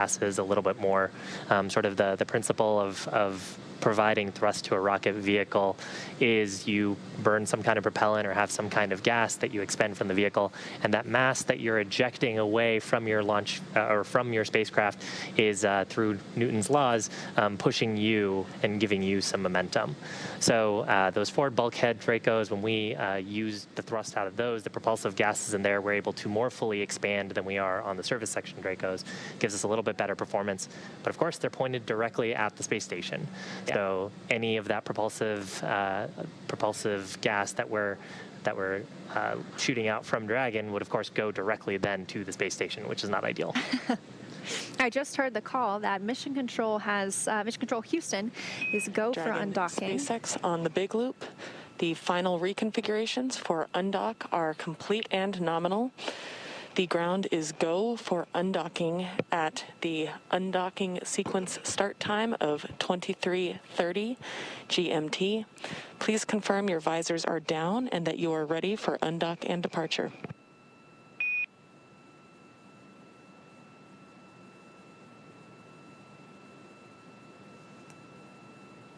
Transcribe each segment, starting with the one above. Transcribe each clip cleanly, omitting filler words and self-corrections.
gases a little bit more. Sort of the principle of providing thrust to a rocket vehicle is you burn some kind of propellant or have some kind of gas that you expend from the vehicle, and that mass that you're ejecting away from your launch or from your spacecraft is through Newton's laws pushing you and giving you some momentum. So those forward bulkhead Dracos, when we use the thrust out of those, the propulsive gases in there, we're able to more fully expand than we are on the surface section Dracos. Gives us a little bit better performance, but of course they're pointed directly at the space station. So any of that propulsive gas that we're shooting out from Dragon would, of course, go directly then to the space station, which is not ideal. I just heard the call that Mission Control Houston is go Dragon for undocking. SpaceX on the big loop. The final reconfigurations for undock are complete and nominal. The ground is go for undocking at the undocking sequence start time of 23:30 GMT. Please confirm your visors are down and that you are ready for undock and departure.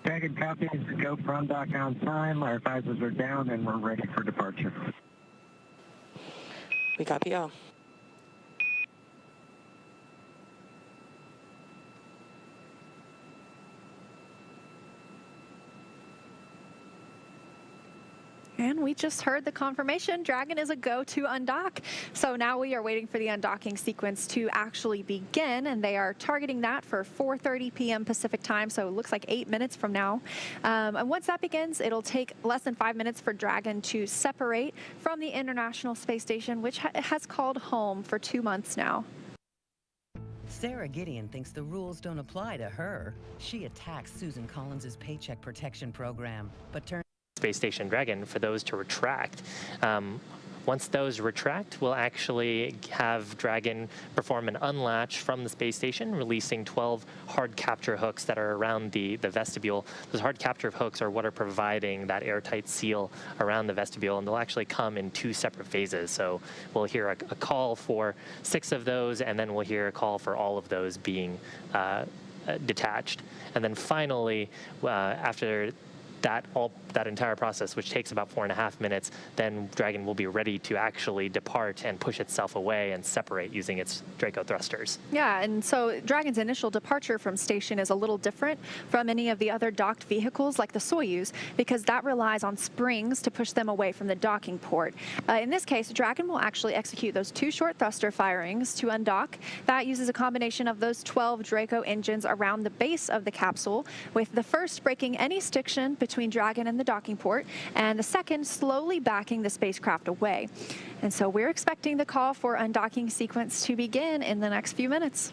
Dragon copies, go for undock on time. Our visors are down and we're ready for departure. We copy all. And we just heard the confirmation. Dragon is a go to undock. So now we are waiting for the undocking sequence to actually begin, and they are targeting that for 4:30 p.m. Pacific time. So it looks like 8 minutes from now. And once that begins, it'll take less than 5 minutes for Dragon to separate from the International Space Station, which has called home for 2 months now. Sarah Gideon thinks the rules don't apply to her. She attacks Susan Collins's Paycheck Protection Program, but turns Space Station Dragon for those to retract. Once those retract, we'll actually have Dragon perform an unlatch from the space station, releasing 12 hard capture hooks that are around the vestibule. Those hard capture hooks are what are providing that airtight seal around the vestibule, and they'll actually come in 2 separate phases. So we'll hear a call for 6 of those, and then we'll hear a call for all of those being detached. And then finally, after that entire process, which takes about 4.5 minutes, then Dragon will be ready to actually depart and push itself away and separate using its Draco thrusters. Yeah, and so Dragon's initial departure from station is a little different from any of the other docked vehicles like the Soyuz, because that relies on springs to push them away from the docking port. In this case, Dragon will actually execute those 2 short thruster firings to undock. That uses a combination of those 12 Draco engines around the base of the capsule, with the first breaking any stiction between Dragon and the docking port, and the second slowly backing the spacecraft away. And so we're expecting the call for undocking sequence to begin in the next few minutes.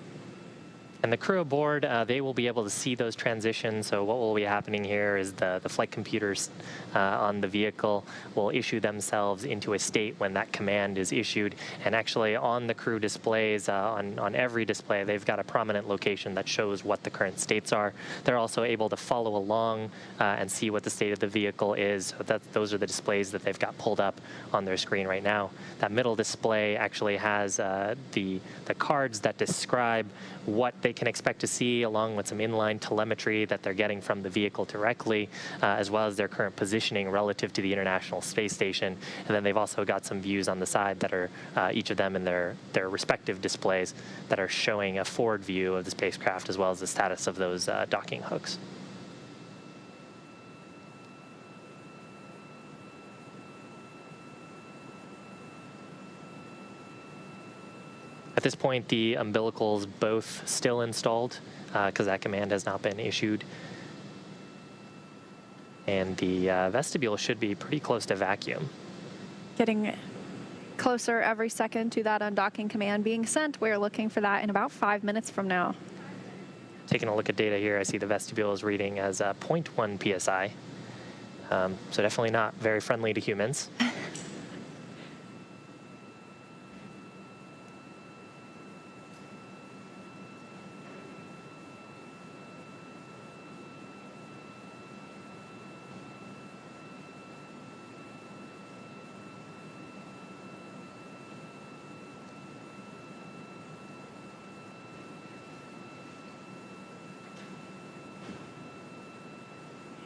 And the crew aboard, they will be able to see those transitions. So what will be happening here is the flight computers on the vehicle will issue themselves into a state when that command is issued. And actually on the crew displays, on every display, they've got a prominent location that shows what the current states are. They're also able to follow along and see what the state of the vehicle is. So those are the displays that they've got pulled up on their screen right now. That middle display actually has the cards that describe what they can expect to see, along with some inline telemetry that they're getting from the vehicle directly, as well as their current positioning relative to the International Space Station. And then they've also got some views on the side that are each of them in their respective displays that are showing a forward view of the spacecraft as well as the status of those docking hooks. At this point, the umbilicals both still installed because that command has not been issued. And the vestibule should be pretty close to vacuum. Getting closer every second to that undocking command being sent. We're looking for that in about 5 minutes from now. Taking a look at data here, I see the vestibule is reading as 0.1 psi. So definitely not very friendly to humans.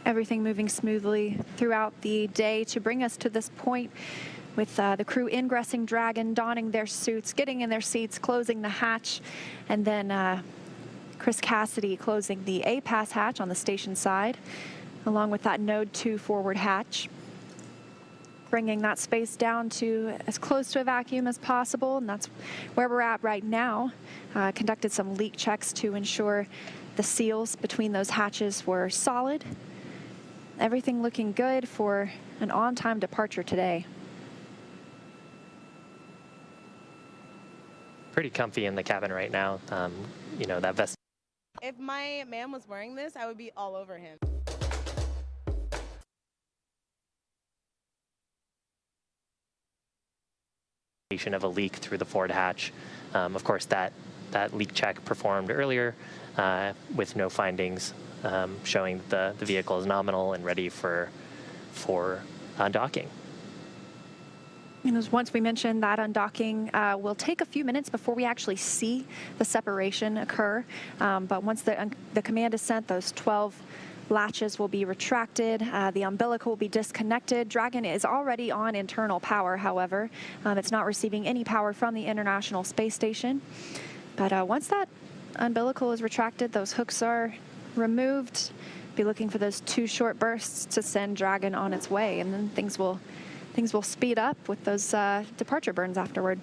Everything moving smoothly throughout the day to bring us to this point with the crew ingressing Dragon, donning their suits, getting in their seats, closing the hatch, and then Chris Cassidy closing the A-Pass hatch on the station side, along with that Node 2 forward hatch, bringing that space down to as close to a vacuum as possible, and that's where we're at right now. Conducted some leak checks to ensure the seals between those hatches were solid. Everything looking good for an on-time departure today. Pretty comfy in the cabin right now. You know, that vest. If my man was wearing this, I would be all over him. Of a leak through the forward hatch. Of course, that leak check performed earlier with no findings, showing that the vehicle is nominal and ready for undocking. And as once we mentioned, that undocking will take a few minutes before we actually see the separation occur. But once the command is sent, those 12 latches will be retracted. The umbilical will be disconnected. Dragon is already on internal power, however. It's not receiving any power from the International Space Station. But once that umbilical is retracted, those hooks are removed. Be looking for those 2 short bursts to send Dragon on its way, and then things will speed up with those departure burns afterward.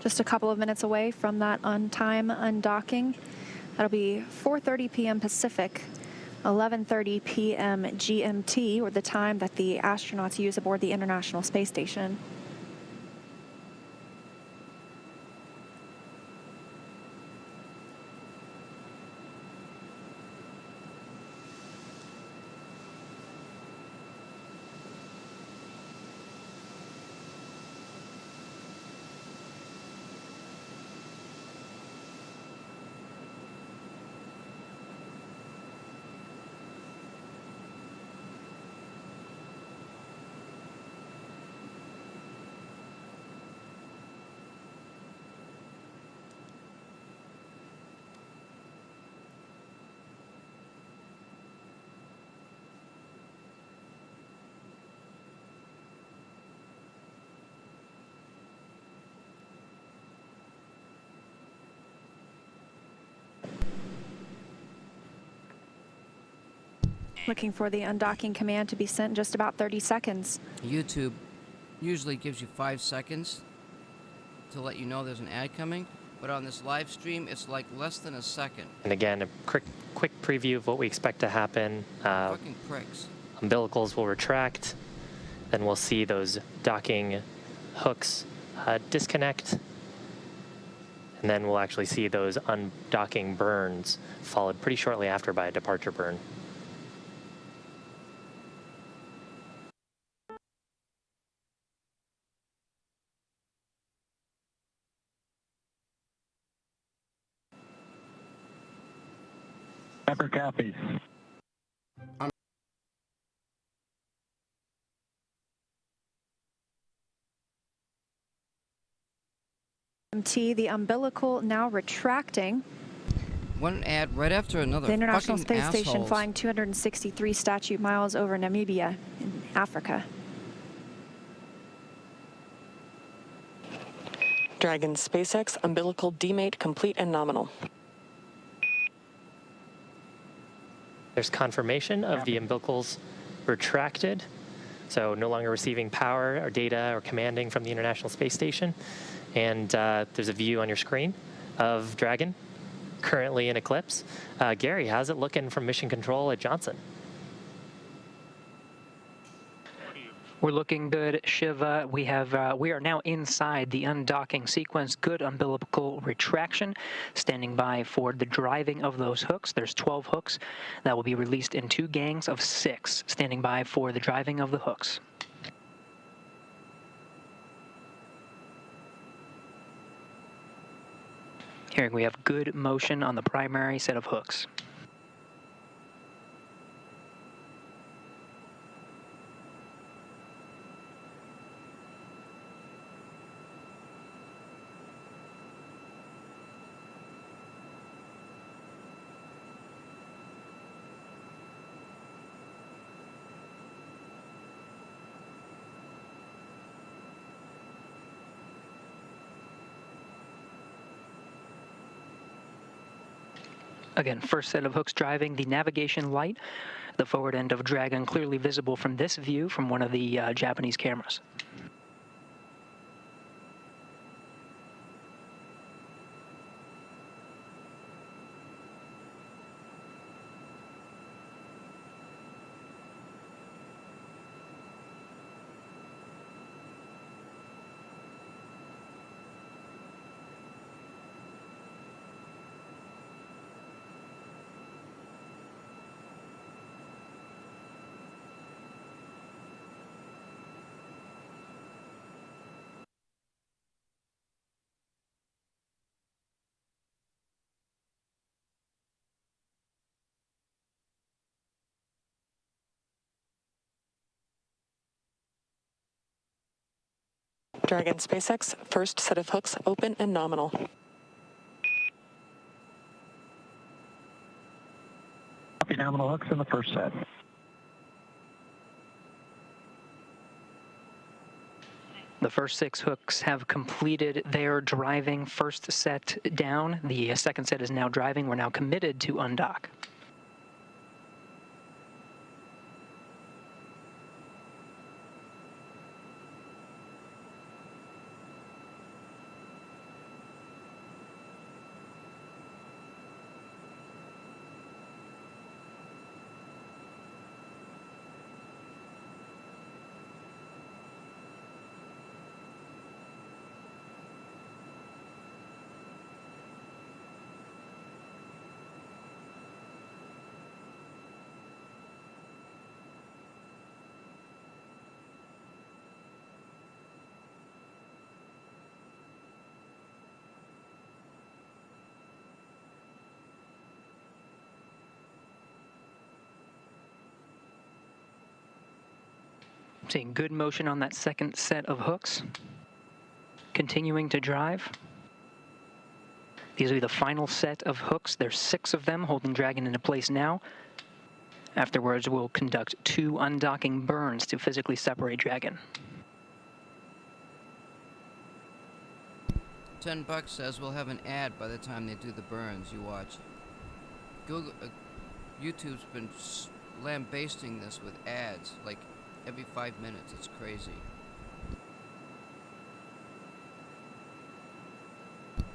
Just a couple of minutes away from that on-time undocking. That'll be 4:30 p.m. Pacific, 11:30 p.m. GMT, or the time that the astronauts use aboard the International Space Station. Looking for the undocking command to be sent in just about 30 seconds. YouTube usually gives you 5 seconds to let you know there's an ad coming, but on this live stream, it's like less than a second. And again, a quick preview of what we expect to happen. Fucking pricks. Umbilicals will retract, then we'll see those docking hooks disconnect, and then we'll actually see those undocking burns followed pretty shortly after by a departure burn. Pepper copies. The umbilical now retracting. One ad right after another. The International Space Fucking Station assholes. flying 263 statute miles over Namibia in Africa. Dragon SpaceX umbilical demate complete and nominal. There's confirmation of the umbilicals retracted, so no longer receiving power or data or commanding from the International Space Station. And there's a view on your screen of Dragon, currently in eclipse. Gary, how's it looking from Mission Control at Johnson? We're looking good, Shiva. We are now inside the undocking sequence. Good umbilical retraction. Standing by for the driving of those hooks. There's 12 hooks that will be released in 2 gangs of 6. Standing by for the driving of the hooks. Here we have good motion on the primary set of hooks. Again, first set of hooks driving, the navigation light, the forward end of Dragon clearly visible from this view from one of the Japanese cameras. Dragon SpaceX, first set of hooks open and nominal. Copy nominal hooks in the first set. The first 6 hooks have completed their driving first set down. The second set is now driving. We're now committed to undock. Seeing good motion on that second set of hooks. Continuing to drive. These will be the final set of hooks. There's 6 of them holding Dragon into place now. Afterwards, we'll conduct 2 undocking burns to physically separate Dragon. $10 says we'll have an ad by the time they do the burns. You watch. Google, YouTube's been lambasting this with ads like every 5 minutes. It's crazy.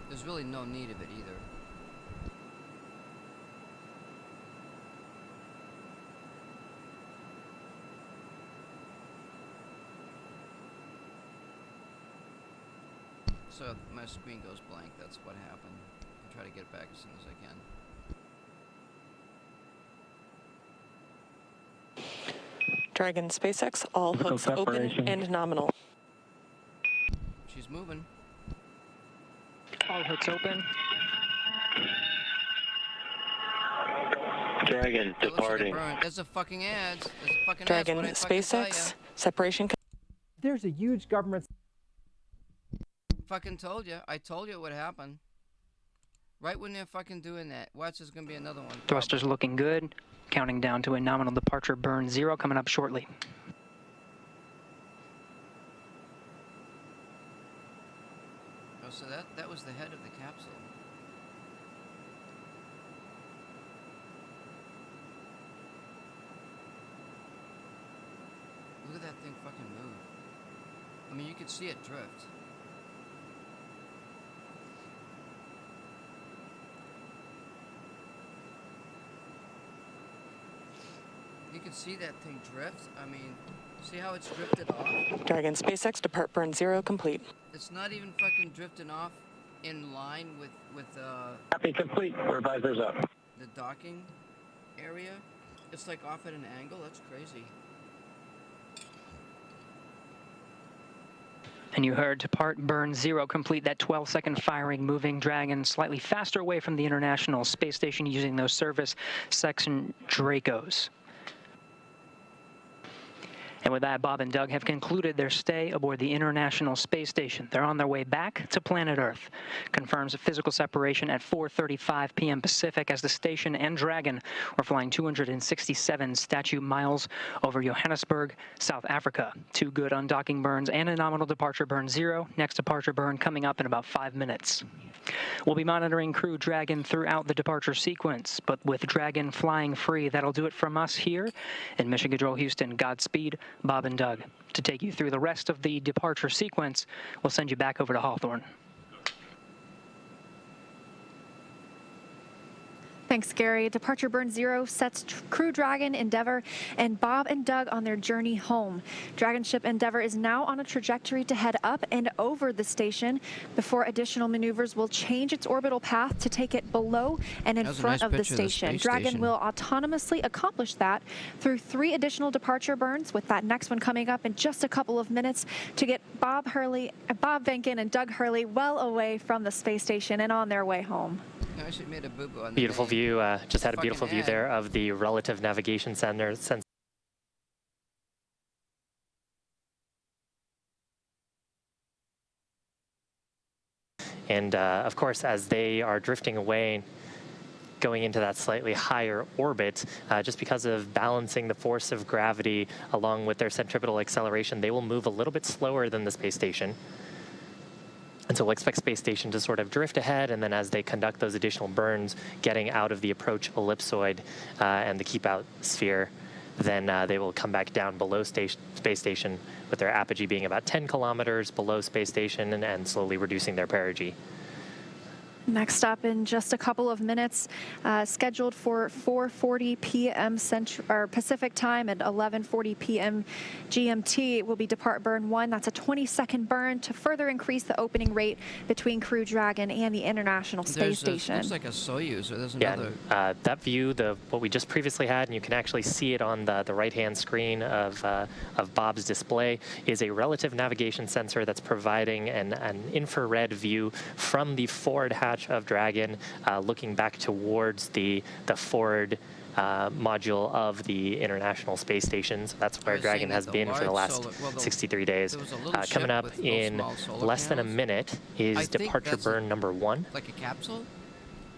There's really no need of it either. So if my screen goes blank, that's what happened. I'll try to get it back as soon as I can. Dragon SpaceX, all hooks open and nominal. She's moving. All hooks open. Dragon departing. There's a fucking ads. There's a fucking Dragon ads. What I fucking tell SpaceX, separation. There's a huge government. Fucking told you. I told you it would happen. Right when they're fucking doing that. Watch, there's gonna be another one. Thrusters looking good. Counting down to a nominal departure burn 0 coming up shortly. Oh, so that was the head of the capsule. Look at that thing fucking move. I mean, you could see it drift. You can see that thing drift. I mean, See how it's drifted off? Dragon SpaceX depart burn 0 complete. It's not even fucking drifting off in line with Copy complete. Supervisor's up. the docking area. It's like off at an angle. That's crazy. And you heard depart burn 0 complete, that 12-second firing, moving Dragon slightly faster away from the International Space Station using those service section Dracos. And with that, Bob and Doug have concluded their stay aboard the International Space Station. They're on their way back to planet Earth. Confirms a physical separation at 4:35 p.m. Pacific as the station and Dragon were flying 267 statute miles over Johannesburg, South Africa. 2 good undocking burns and a nominal departure burn 0. Next departure burn coming up in about 5 minutes. We'll be monitoring Crew Dragon throughout the departure sequence, but with Dragon flying free, that'll do it from us here in Mission Control Houston. Godspeed, Bob and Doug. To take you through the rest of the departure sequence, we'll send you back over to Hawthorne. Thanks, Gary. Departure burn 0 sets Crew Dragon, Endeavour, and Bob and Doug on their journey home. Dragon ship Endeavour is now on a trajectory to head up and over the station before additional maneuvers will change its orbital path to take it below and in front of the station. Dragon will autonomously accomplish that through 3 additional departure burns, with that next one coming up in just a couple of minutes to get Bob Behnken and Doug Hurley well away from the space station and on their way home. I actually made a boo-boo on the Beautiful name. view. Just had a beautiful view ad. there of the relative navigation center. And of course, as they are drifting away, going into that slightly higher orbit, just because of balancing the force of gravity along with their centripetal acceleration, they will move a little bit slower than the space station. And so we'll expect space station to sort of drift ahead, and then as they conduct those additional burns, getting out of the approach ellipsoid and the keep out sphere, then they will come back down below space station, with their apogee being about 10 kilometers below space station and slowly reducing their perigee. Next up in just a couple of minutes, scheduled for 4:40 p.m. Pacific time and 11:40 p.m. GMT will be depart burn 1. That's a 20-second burn to further increase the opening rate between Crew Dragon and the International Space Station. Looks like a Soyuz, or there's Yeah, another. that view, what we just previously had, and you can actually see it on the right-hand screen of Bob's display, is a relative navigation sensor that's providing an infrared view from the forward hatch of Dragon, looking back towards the forward module of the International Space Station. So that's where Dragon has been for the last 63 days. Coming up in less than a minute is departure burn number 1. Like a capsule?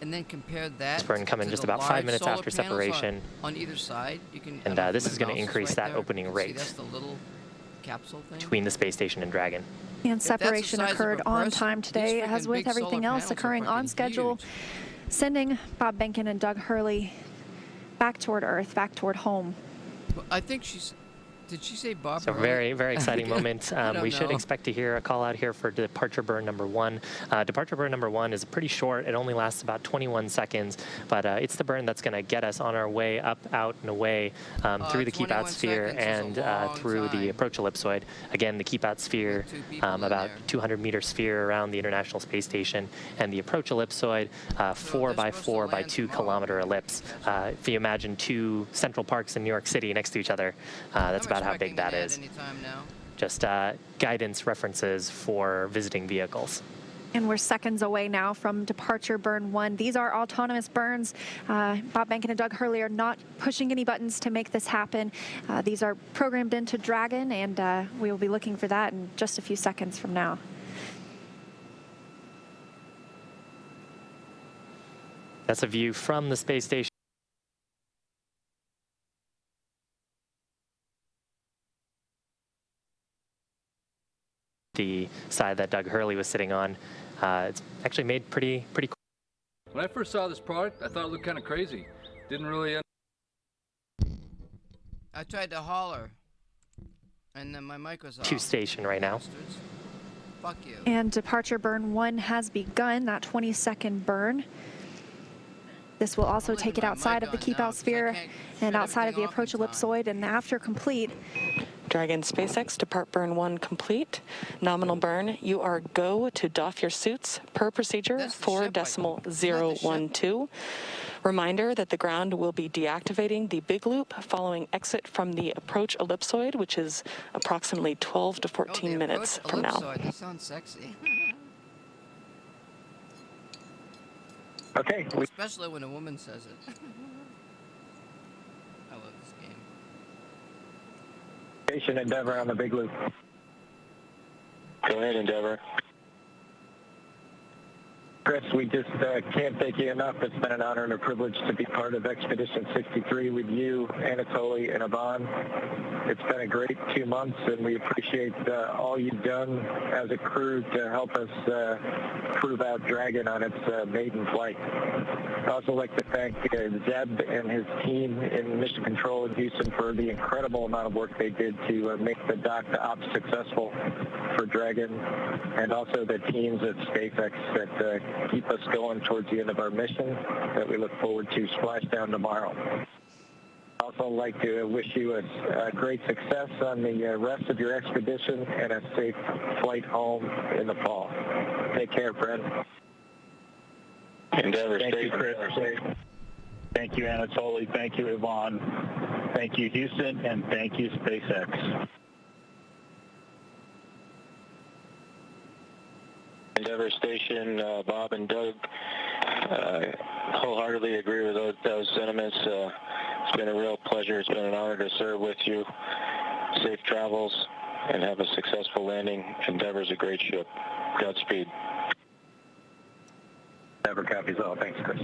And then compare that. This burn coming just about 5 minutes after separation. On either side, you can. And this is going to increase that opening rate That's the little capsule thing between the space station and Dragon. And separation occurred on time today, as with everything else occurring on schedule, sending Bob Behnken and Doug Hurley back toward Earth, back toward home. I think she's. Did she say Bob? So very, very exciting moment. We should know. expect to hear a call out here for departure burn number 1. Departure burn number 1 is pretty short. It only lasts about 21 seconds, but it's the burn that's going to get us on our way up, out, and away through the keep out sphere and through the approach ellipsoid. Again, the keep out sphere, about 200-meter sphere around the International Space Station, and the approach ellipsoid, 4 by 4 by 2 kilometer ellipse. If you imagine 2 Central Parks in New York City next to each other, that's about how big that is. Just guidance references for visiting vehicles. And we're seconds away now from departure burn 1. These are autonomous burns. Bob Behnken and Doug Hurley are not pushing any buttons to make this happen. These are programmed into Dragon, and we will be looking for that in just a few seconds from now. That's a view from the space station. The side that Doug Hurley was sitting on. It's actually made pretty cool. When I first saw this product, I thought it looked kind of crazy. Didn't really. I tried to holler, and then my mic was off. 2 station right now. Fuck you. And departure burn 1 has begun, that 20-second burn. This will also take it outside of the keep out sphere and outside of the approach ellipsoid, and after complete, Dragon SpaceX, depart burn 1 complete. Nominal burn, you are go to doff your suits per procedure That's the 4 ship, decimal Isn't that the 012. Reminder that the ground will be deactivating the big loop following exit from the approach ellipsoid, which is approximately 12 to 14 the minutes approach from now. ellipsoid. That sounds sexy. Okay. Especially when a woman says it. I love this game. Station Endeavor on the big loop. Go ahead, Endeavor. Chris, we just can't thank you enough. It's been an honor and a privilege to be part of Expedition 63 with you, Anatoly, and Yvonne. It's been a great 2 months, and we appreciate all you've done as a crew to help us prove out Dragon on its maiden flight. I'd also like to thank Zeb and his team in Mission Control in Houston for the incredible amount of work they did to make the dock op successful for Dragon, and also the teams at SpaceX that keep us going towards the end of our mission that we look forward to splashdown tomorrow. I'd also like to wish you a great success on the rest of your expedition and a safe flight home in the fall. Take care, friend. Endeavor, thank you, Chris. Thank you, Anatoly. Thank you, Yvonne. Thank you, Houston, and thank you, SpaceX. Endeavor Station, Bob and Doug, wholeheartedly agree with those sentiments. It's been a real pleasure. It's been an honor to serve with you. Safe travels and have a successful landing. Endeavor's a great ship. Godspeed. Endeavor copies all. Thanks, Chris.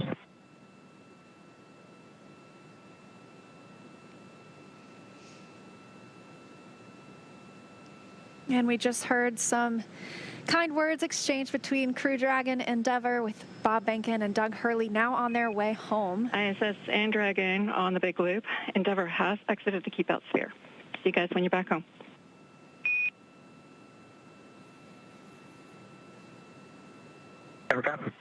And we just heard some kind words exchanged between Crew Dragon Endeavor with Bob Behnken and Doug Hurley now on their way home. ISS and Dragon on the big loop. Endeavor has exited the keep out sphere. See you guys when you're back home. Endeavor copy.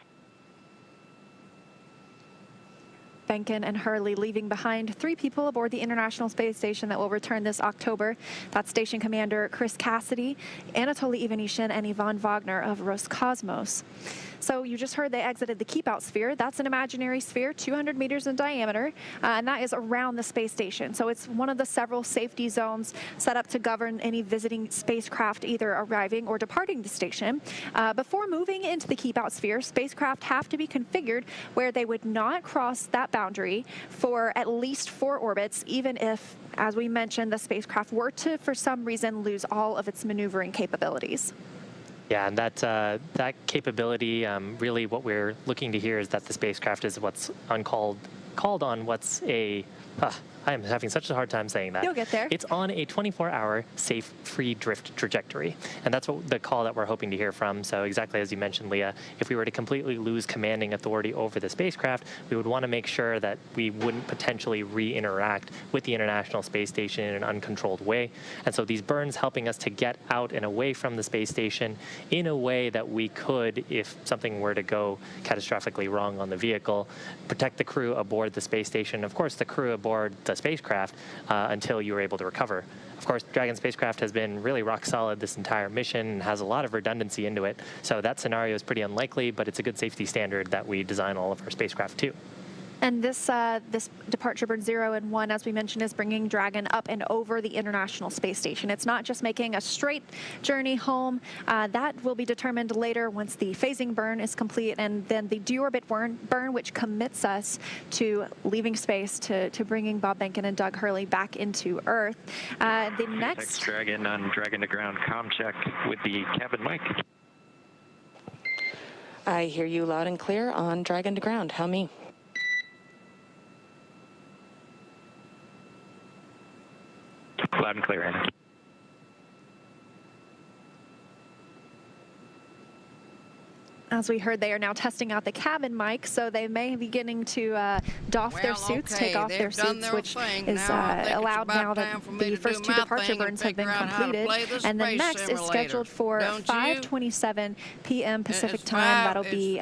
Behnken and Hurley leaving behind 3 people aboard the International Space Station that will return this October. That's Station Commander Chris Cassidy, Anatoly Ivanishin, and Yvonne Wagner of Roscosmos. So you just heard they exited the keep out sphere. That's an imaginary sphere, 200 meters in diameter, and that is around the space station. So it's one of the several safety zones set up to govern any visiting spacecraft either arriving or departing the station. Before moving into the keep out sphere, spacecraft have to be configured where they would not cross that boundary for at least 4 orbits, even if, as we mentioned, the spacecraft were to, for some reason, lose all of its maneuvering capabilities. Yeah, and that capability, really what we're looking to hear is that the spacecraft is what's called on what's a, I am having such a hard time saying that. You'll get there. It's on a 24-hour safe free drift trajectory. And that's what the call that we're hoping to hear from. So exactly as you mentioned, Leah, if we were to completely lose commanding authority over the spacecraft, we would want to make sure that we wouldn't potentially re-interact with the International Space Station in an uncontrolled way. And so these burns helping us to get out and away from the space station in a way that we could, if something were to go catastrophically wrong on the vehicle, protect the crew aboard the space station, of course the crew aboard the spacecraft until you were able to recover. Of course, Dragon spacecraft has been really rock solid this entire mission and has a lot of redundancy into it. So that scenario is pretty unlikely, but it's a good safety standard that we design all of our spacecraft to. And this departure burn 0 and 1, as we mentioned, is bringing Dragon up and over the International Space Station. It's not just making a straight journey home. That will be determined later once the phasing burn is complete, and then the deorbit burn, which commits us to leaving space to bringing Bob Behnken and Doug Hurley back into Earth. The next Dragon on Dragon to ground comm check with the cabin mic. I hear you loud and clear on Dragon to ground. How me? Loud and clear, Anna. As we heard, they are now testing out the cabin mic, so they may be getting to doff their suits, take off their suits, which is allowed now that the first 2 departure burns have been completed. And the next is scheduled for 5:27 p.m. Pacific time. That'll be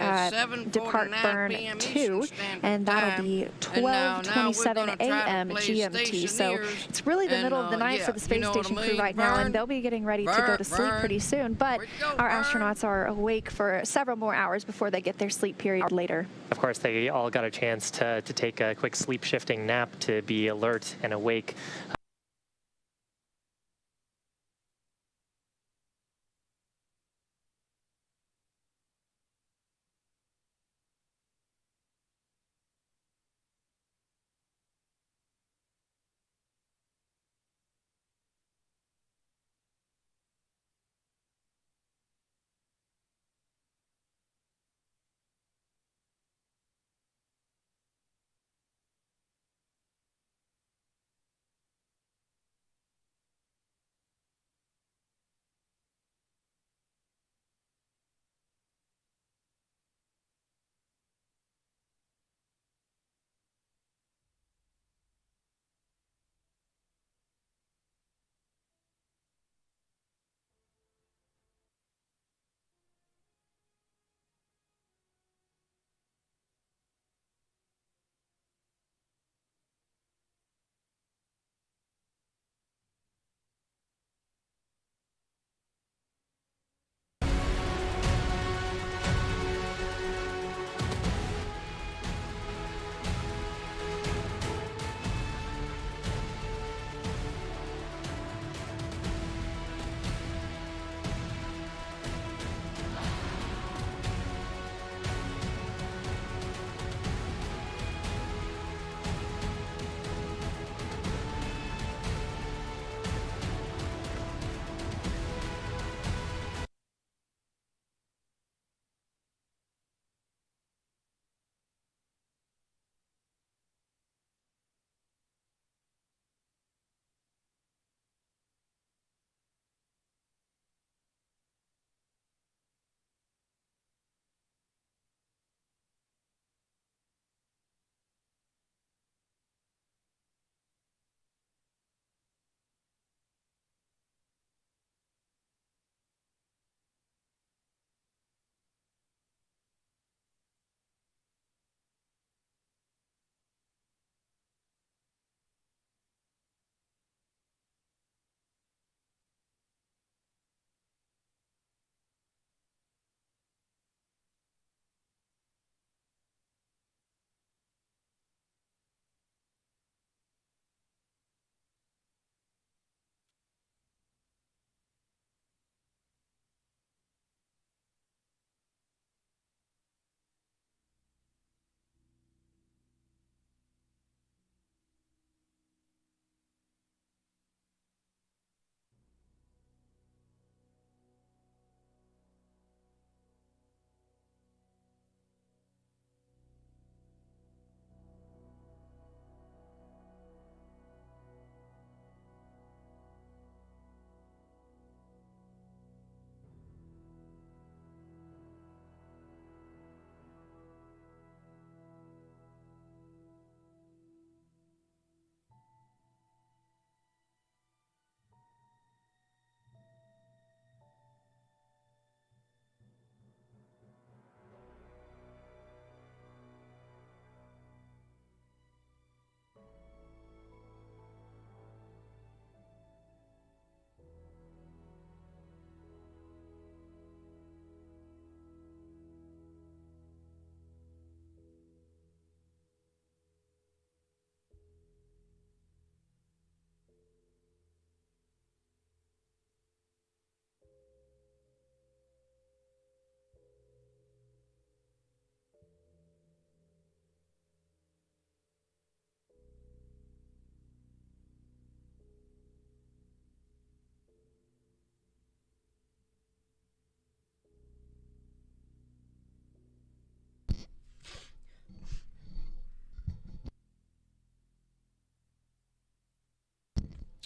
depart burn 2, and that'll be 12:27 a.m. GMT. So it's really the middle of the night for the space station crew right now, and they'll be getting ready to go to sleep pretty soon. But our astronauts are awake for several more hours before they get their sleep period later. Of course, they all got a chance to take a quick sleep shifting nap to be alert and awake.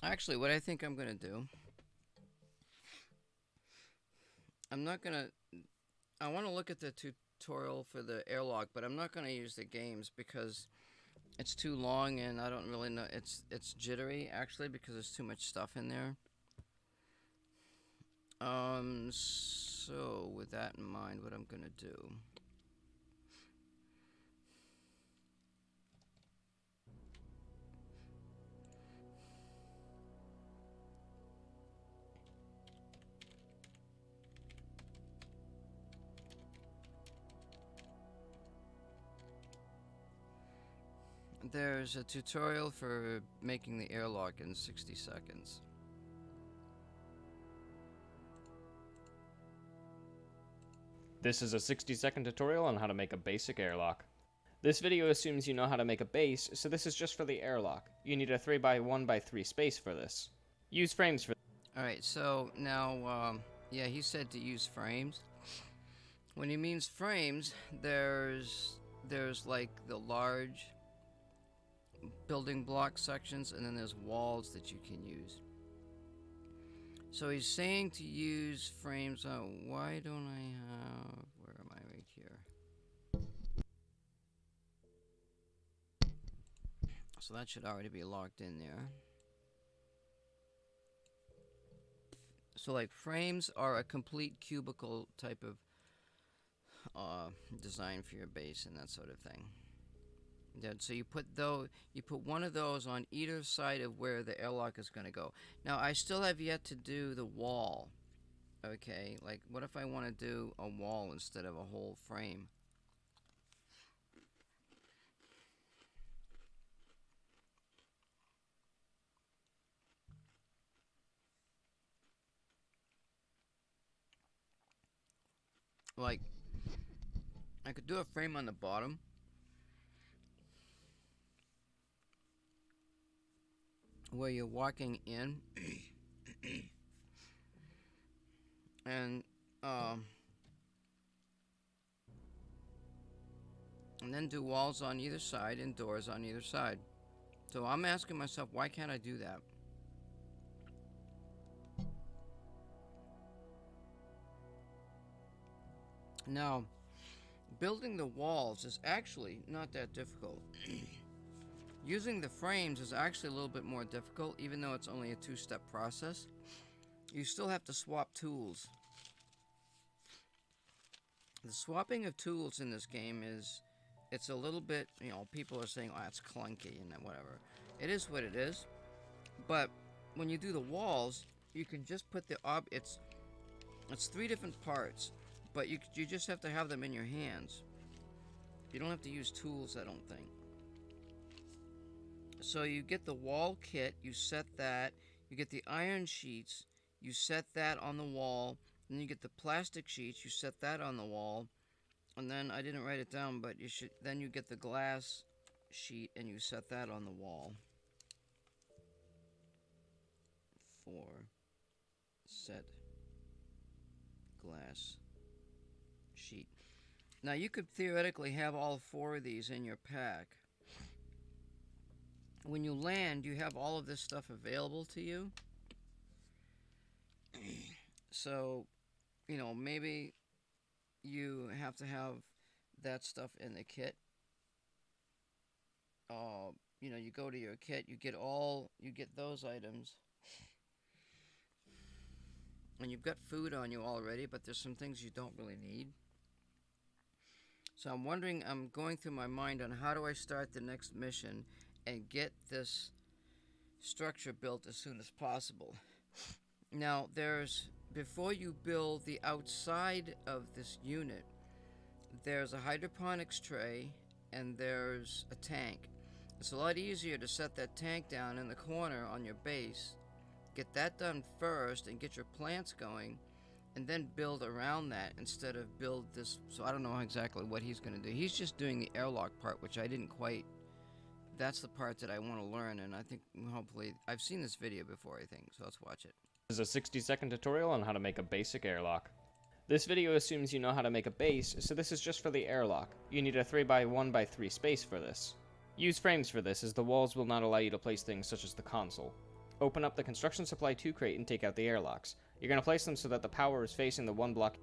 Actually, what I think I'm going to do, I'm not going to I want to look at the tutorial for the airlock, but I'm not going to use the games because it's too long and I don't really know. It's jittery actually because there's too much stuff in there. So with that in mind, what I'm going to do. There's a tutorial for making the airlock in 60 seconds. This is a 60-second tutorial on how to make a basic airlock. This video assumes you know how to make a base, so this is just for the airlock. You need a 3x1x3 space for this. Use frames for. Alright, so now, yeah, he said to use frames. When he means frames, there's like the large building block sections, and then there's walls that you can use. So he's saying to use frames. Oh, why don't I have... Where am I? Right here. So that should already be locked in there. So like frames are a complete cubicle type of design for your base and that sort of thing. So you put one of those on either side of where the airlock is going to go. Now I still have yet to do the wall. Okay, like what if I want to do a wall instead of a whole frame? Like I could do a frame on the bottom. Where you're walking in and then do walls on either side and doors on either side. So I'm asking myself, why can't I do that? Now, building the walls is actually not that difficult. Using the frames is actually a little bit more difficult, even though it's only a two-step process. You still have to swap tools. The swapping of tools in this game it's a little bit, you know, people are saying, oh, it's clunky and whatever. It is what it is. But when you do the walls, you can just put the it's 3 different parts, but you just have to have them in your hands. You don't have to use tools, I don't think. So you get the wall kit, you set that, you get the iron sheets, you set that on the wall, then you get the plastic sheets, you set that on the wall, and then I didn't write it down, but then you get the glass sheet and you set that on the wall. 4 set glass sheet. Now you could theoretically have all 4 of these in your pack. When you land, you have all of this stuff available to you. So, you know, maybe you have to have that stuff in the kit. You know, you go to your kit, you get those items. And you've got food on you already, but there's some things you don't really need. So I'm going through my mind on how do I start the next mission and get this structure built as soon as possible. Now, before you build the outside of this unit, there's a hydroponics tray and there's a tank. It's a lot easier to set that tank down in the corner on your base, get that done first and get your plants going, and then build around that instead of build this. So I don't know exactly what he's going to do. He's just doing the airlock part, which I didn't quite. That's the part that I want to learn, and I think hopefully I've seen this video before, I think, so let's watch it. This is a 60-second tutorial on how to make a basic airlock. This video assumes you know how to make a base, so this is just for the airlock. You need a 3x1x3 space for this. Use frames for this, as the walls will not allow you to place things such as the console. Open up the construction supply 2 crate and take out the airlocks. You're going to place them so that the power is facing the one block.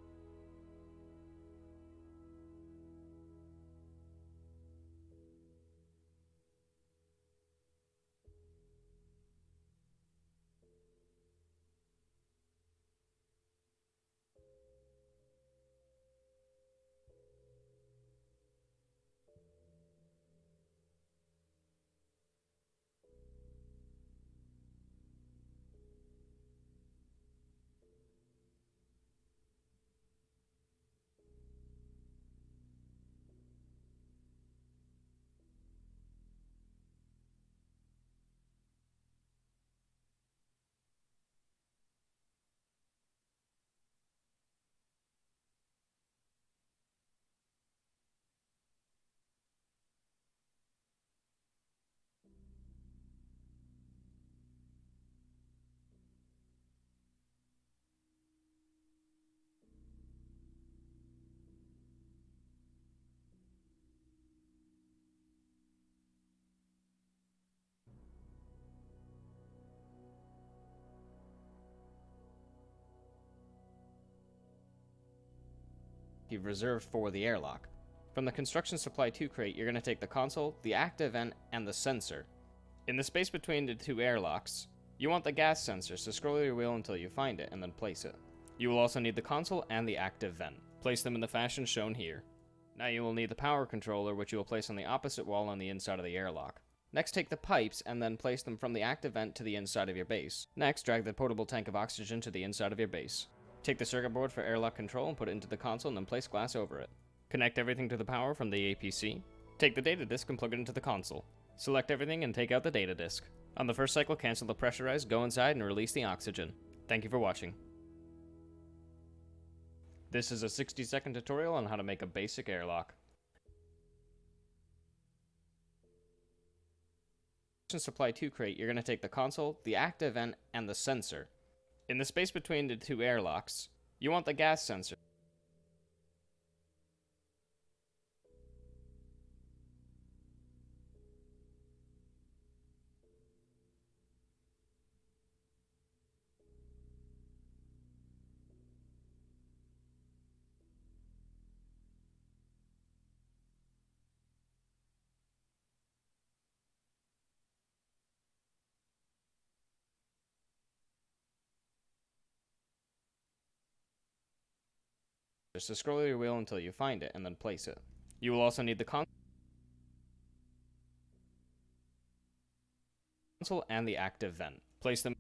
you've reserved for the airlock. From the Construction Supply 2 crate, you're going to take the console, the active vent, and the sensor. In the space between the two airlocks, you want the gas sensor, so scroll your wheel until you find it, and then place it. You will also need the console and the active vent. Place them in the fashion shown here. Now you will need the power controller, which you will place on the opposite wall on the inside of the airlock. Next, take the pipes and then place them from the active vent to the inside of your base. Next, drag the portable tank of oxygen to the inside of your base. Take the circuit board for airlock control and put it into the console and then place glass over it. Connect everything to the power from the APC. Take the data disk and plug it into the console. Select everything and take out the data disk. On the first cycle, cancel the pressurize, go inside, and release the oxygen. Thank you for watching. This is a 60-second tutorial on how to make a basic airlock. Supply 2 crate, you're going to take the console, the active vent, and the sensor. In the space between the two airlocks, you want the gas sensor. So scroll your wheel until you find it, and then place it. You will also need the console and the active vent. Place them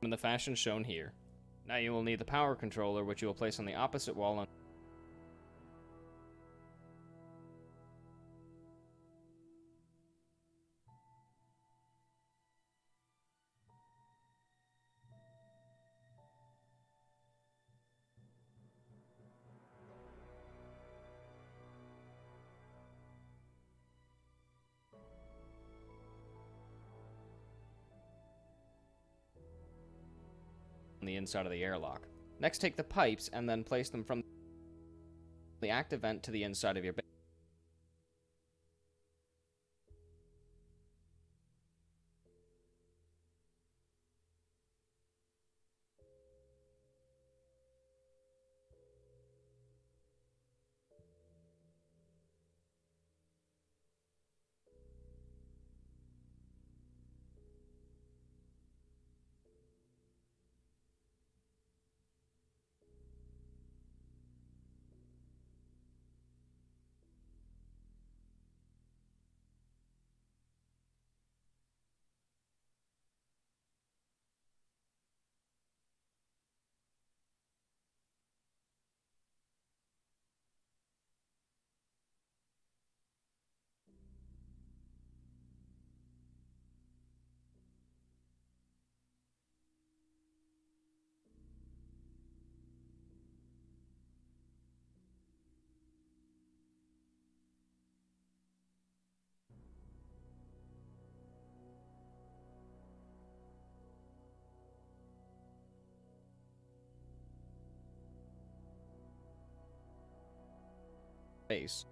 in the fashion shown here. Now you will need the power controller, which you will place on the opposite wall on the inside of the airlock. Next, take the pipes and then place them from the active vent to the inside of your base.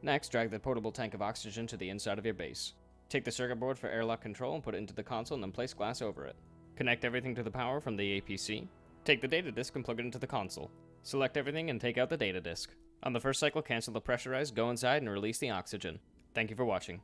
Next, drag the portable tank of oxygen to the inside of your base. Take the circuit board for airlock control and put it into the console and then place glass over it. Connect everything to the power from the APC. Take the data disk and plug it into the console. Select everything and take out the data disk. On the first cycle, cancel the pressurize, go inside, and release the oxygen. Thank you for watching.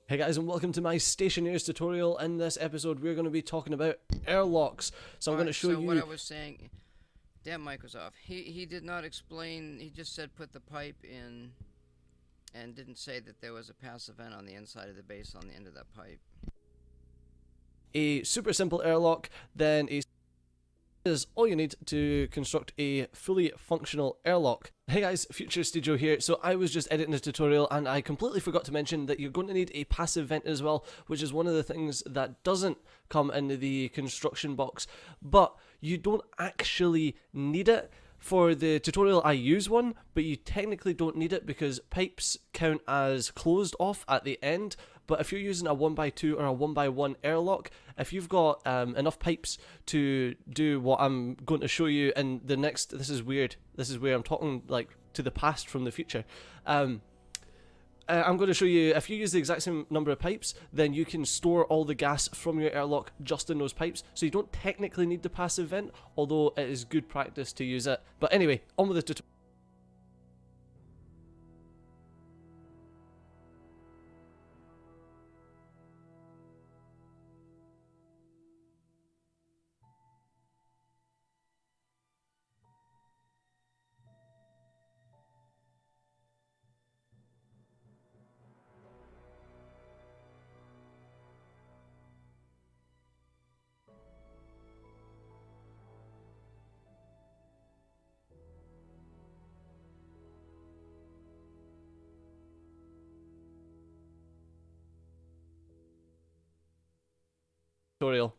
Hey guys, and welcome to my Stationeers tutorial. In this episode we're going to be talking about airlocks. So I'm going to show you... what I was saying... Damn, mic was off. He did not explain, he just said put the pipe in and didn't say that there was a passive vent on the inside of the base on the end of that pipe. A super simple airlock, then is all you need to construct a fully functional airlock. Hey guys, Future Studio here. So I was just editing a tutorial and I completely forgot to mention that you're going to need a passive vent as well, which is one of the things that doesn't come in the construction box, but you don't actually need it. For the tutorial I use one, but you technically don't need it because pipes count as closed off at the end. But if you're using a 1x2 or a 1x1 airlock, if you've got enough pipes to do what I'm going to show you in the next, this is weird, I'm talking like to the past from the future. I'm going to show you, if you use the exact same number of pipes, then you can store all the gas from your airlock just in those pipes, so you don't technically need the passive vent, although it is good practice to use it. But anyway, on with the tutorial.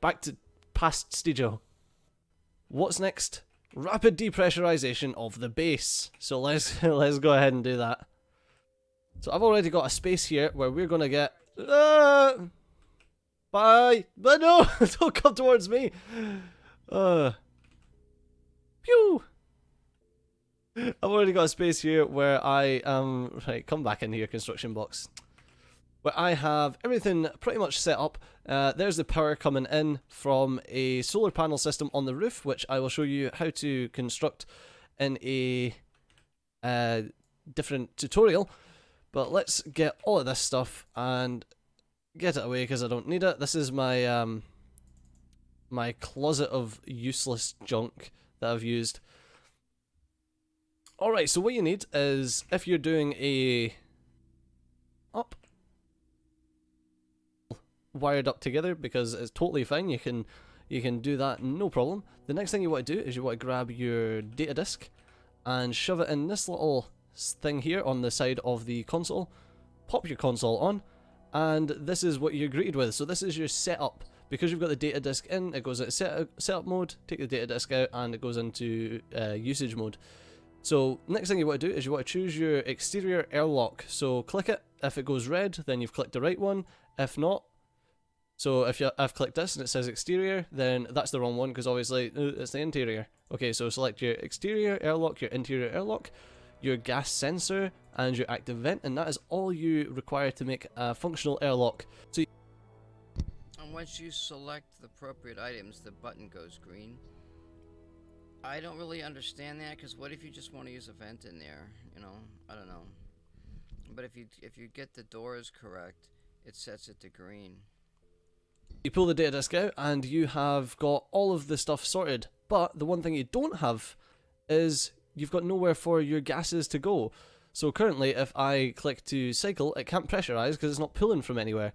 Back to past studio. What's next? Rapid depressurization of the base. So let's go ahead and do that. So I've already got a space here where we're gonna get bye, but no, don't come towards me. Pew. I've already got a space here where I right, come back in here, construction box, where I have everything pretty much set up. There's the power coming in from a solar panel system on the roof, which I will show you how to construct in a different tutorial. But let's get all of this stuff and get it away because I don't need it. This is my my closet of useless junk that I've used. Alright, so what you need is, if you're doing a wired up together, because it's totally fine, you can do that, no problem. The next thing you want to do is you want to grab your data disk and shove it in this little thing here on the side of the console, pop your console on, and this is what you're greeted with. So this is your setup. Because you've got the data disk in, it goes into setup mode, take the data disk out, and it goes into usage mode. So next thing you want to do is you want to choose your exterior airlock. So click it. If it goes red, then you've clicked the right one. If not, so if I've clicked this and it says exterior, then that's the wrong one because obviously it's the interior. Okay, so select your exterior airlock, your interior airlock, your gas sensor, and your active vent, and that is all you require to make a functional airlock. So and once you select the appropriate items, the button goes green. I don't really understand that, because what if you just want to use a vent in there? You know, I don't know. But if you get the doors correct, it sets it to green. You pull the data disk out and you have got all of the stuff sorted, but the one thing you don't have is you've got nowhere for your gases to go. So currently if I click to cycle, it can't pressurize because it's not pulling from anywhere.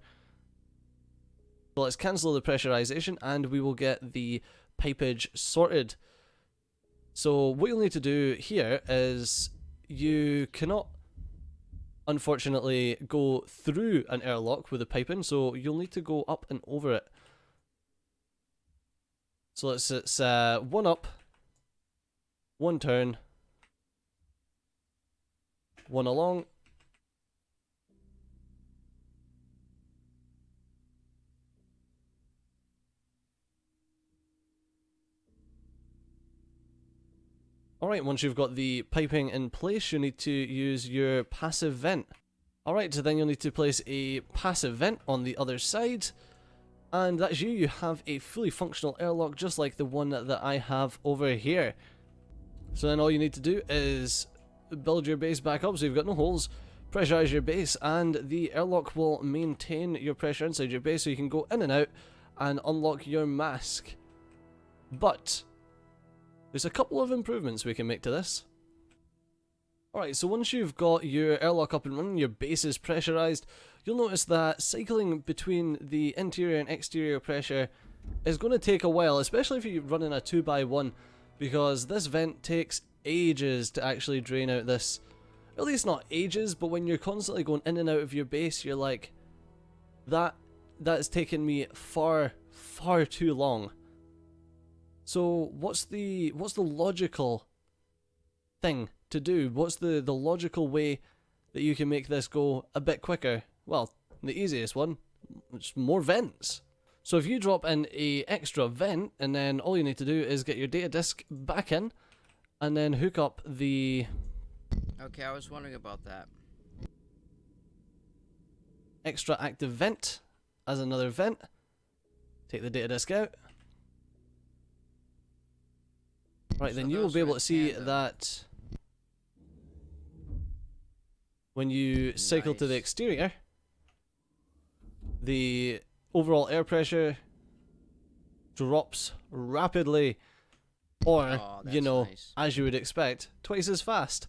So let's cancel the pressurization and we will get the pipage sorted. So what you'll need to do here is you cannot unfortunately go through an airlock with a pipe in, so you'll need to go up and over it. So it's one up, one turn, one along, Alright, once you've got the piping in place, you need to use your passive vent. Alright, so then you'll need to place a passive vent on the other side, and that's you. You have a fully functional airlock just like the one that I have over here. So then all you need to do is build your base back up so you've got no holes, pressurize your base, and the airlock will maintain your pressure inside your base so you can go in and out and unlock your mask. But there's a couple of improvements we can make to this. Alright, so once you've got your airlock up and running, your base is pressurized, you'll notice that cycling between the interior and exterior pressure is going to take a while, especially if you're running a 2x1, because this vent takes ages to actually drain out this. At least not ages, but when you're constantly going in and out of your base, you're like, that's taken me far too long. So what's the logical thing to do? What's the logical way that you can make this go a bit quicker? Well, the easiest one, it's more vents. So if you drop in a extra vent, and then all you need to do is get your data disk back in, and then hook up the... Okay, I was wondering about that. Extra active vent as another vent. Take the data disk out. Right, then you will be able to see that when you cycle to the exterior, the overall air pressure drops rapidly, or, you know, as you would expect, twice as fast.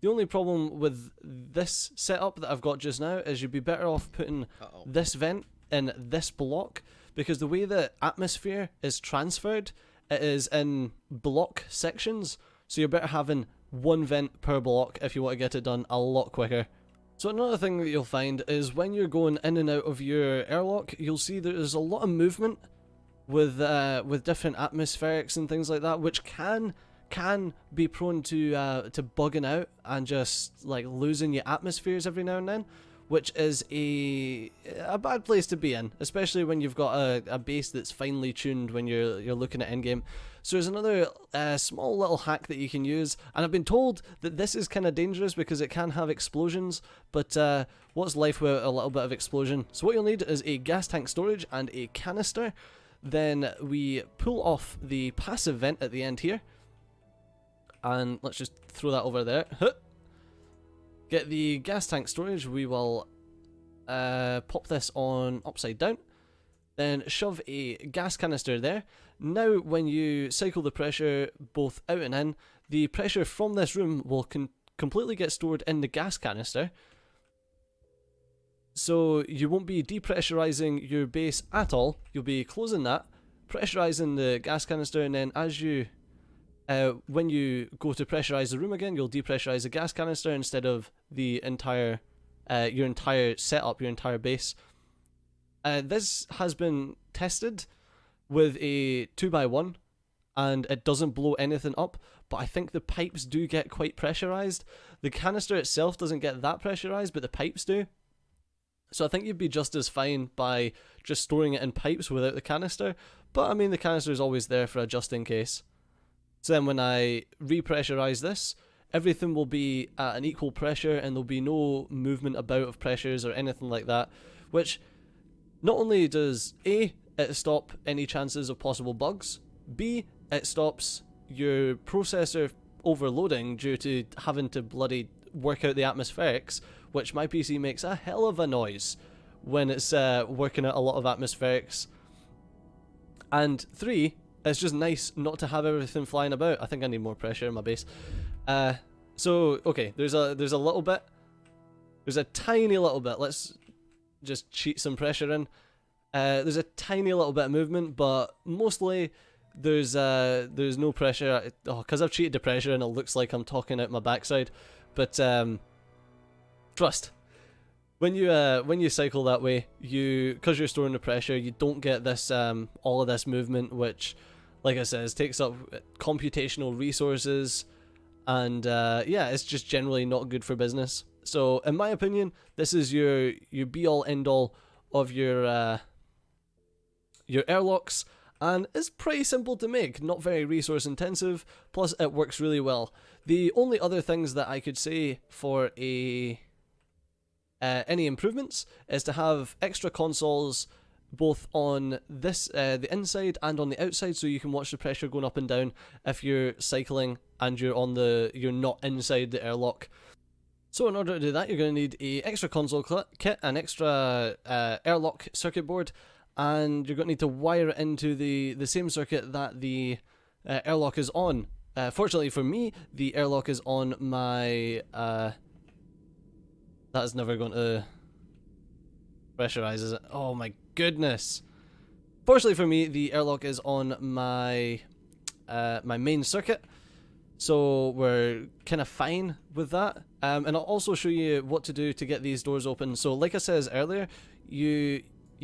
The only problem with this setup that I've got just now is you'd be better off putting this vent in this block, because the way that atmosphere is transferred, it is in block sections, so you're better having one vent per block if you want to get it done a lot quicker. So another thing that you'll find is when you're going in and out of your airlock, you'll see there's a lot of movement with different atmospherics and things like that, which can be prone to bugging out and just like losing your atmospheres every now and then, which is a bad place to be in, especially when you've got a base that's finely tuned when you're looking at endgame. So there's another small little hack that you can use, and I've been told that this is kind of dangerous because it can have explosions, but what's life without a little bit of explosion? So what you'll need is a gas tank storage and a canister. Then we pull off the passive vent at the end here, and let's just throw that over there. Get the gas tank storage. We will pop this on upside down, then shove a gas canister there. Now when you cycle the pressure both out and in, the pressure from this room will completely get stored in the gas canister, so you won't be depressurizing your base at all. You'll be closing that, pressurizing the gas canister, and then as you when you go to pressurize the room again, you'll depressurize the gas canister instead of the entire your entire setup, your entire base. This has been tested with a 2x1, and it doesn't blow anything up, but I think the pipes do get quite pressurized. The canister itself doesn't get that pressurized, but the pipes do. So I think you'd be just as fine by just storing it in pipes without the canister, but I mean the canister is always there for a just in case. So then when I repressurize this, everything will be at an equal pressure and there'll be no movement about of pressures or anything like that, which not only does A, it stop any chances of possible bugs, B, it stops your processor overloading due to having to bloody work out the atmospherics, which my PC makes a hell of a noise when it's working out a lot of atmospherics. And 3, it's just nice not to have everything flying about. I think I need more pressure in my base. So okay, there's a little bit, there's a tiny little bit. Let's just cheat some pressure in. There's a tiny little bit of movement, but mostly there's no pressure. Oh, because I've cheated the pressure and it looks like I'm talking out my backside. But trust, when you cycle that way, because you're storing the pressure, you don't get this all of this movement, which, like I said, takes up computational resources, and yeah, it's just generally not good for business. So in my opinion, this is your be all end all of your airlocks, and it's pretty simple to make, not very resource intensive, plus it works really well. The only other things that I could say for any improvements is to have extra consoles both on this the inside and on the outside, so you can watch the pressure going up and down if you're cycling and you're not inside the airlock. So in order to do that, you're going to need an extra console kit, an extra airlock circuit board, and you're going to need to wire it into the same circuit that the airlock is on. Fortunately for me, the airlock is on my... that is never going to pressurize, is it? Oh my goodness! Fortunately for me, the airlock is on my my main circuit, so we're kind of fine with that. And I'll also show you what to do to get these doors open. So like I said earlier, you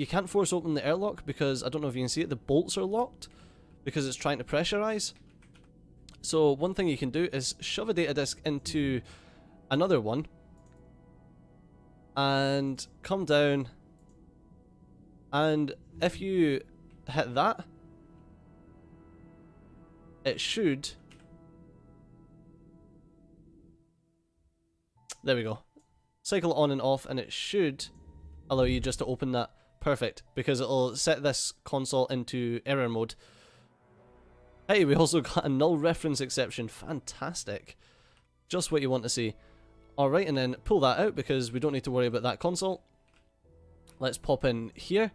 can't force open the airlock because, I don't know if you can see it, the bolts are locked because it's trying to pressurize. So one thing you can do is shove a data disk into another one and come down, and if you hit that, it should... There we go. Cycle on and off, and it should allow you just to open that. Perfect, because it'll set this console into error mode. Hey, we also got a null reference exception. Fantastic. Just what you want to see. Alright, and then pull that out because we don't need to worry about that console. Let's pop in here.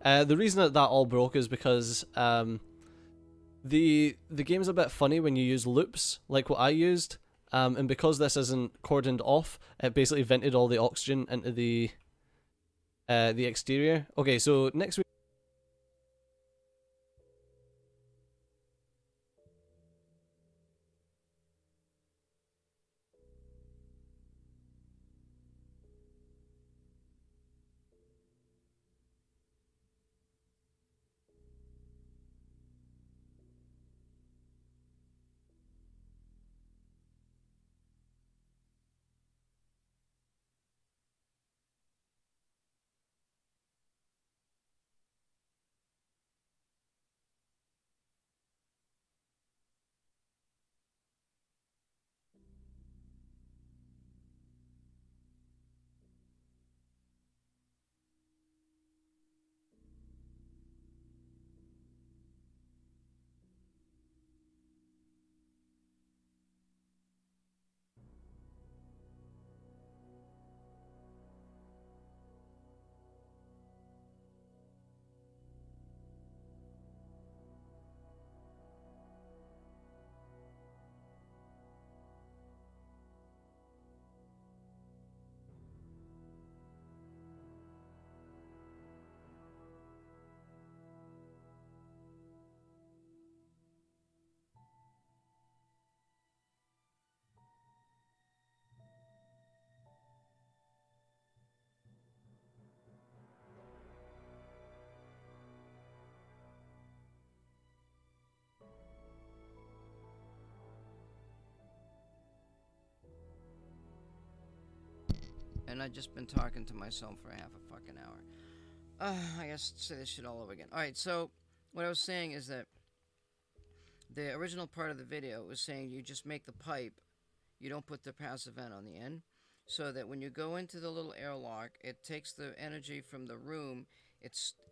The reason that all broke is because the game's a bit funny when you use loops, like what I used. And because this isn't cordoned off, it basically vented all the oxygen into the exterior. Okay, so next week... And I've just been talking to myself for half a fucking hour. I guess say this shit all over again. Alright, so what I was saying is that the original part of the video was saying you just make the pipe, you don't put the passive vent on the end, so that when you go into the little airlock, it takes the energy from the room,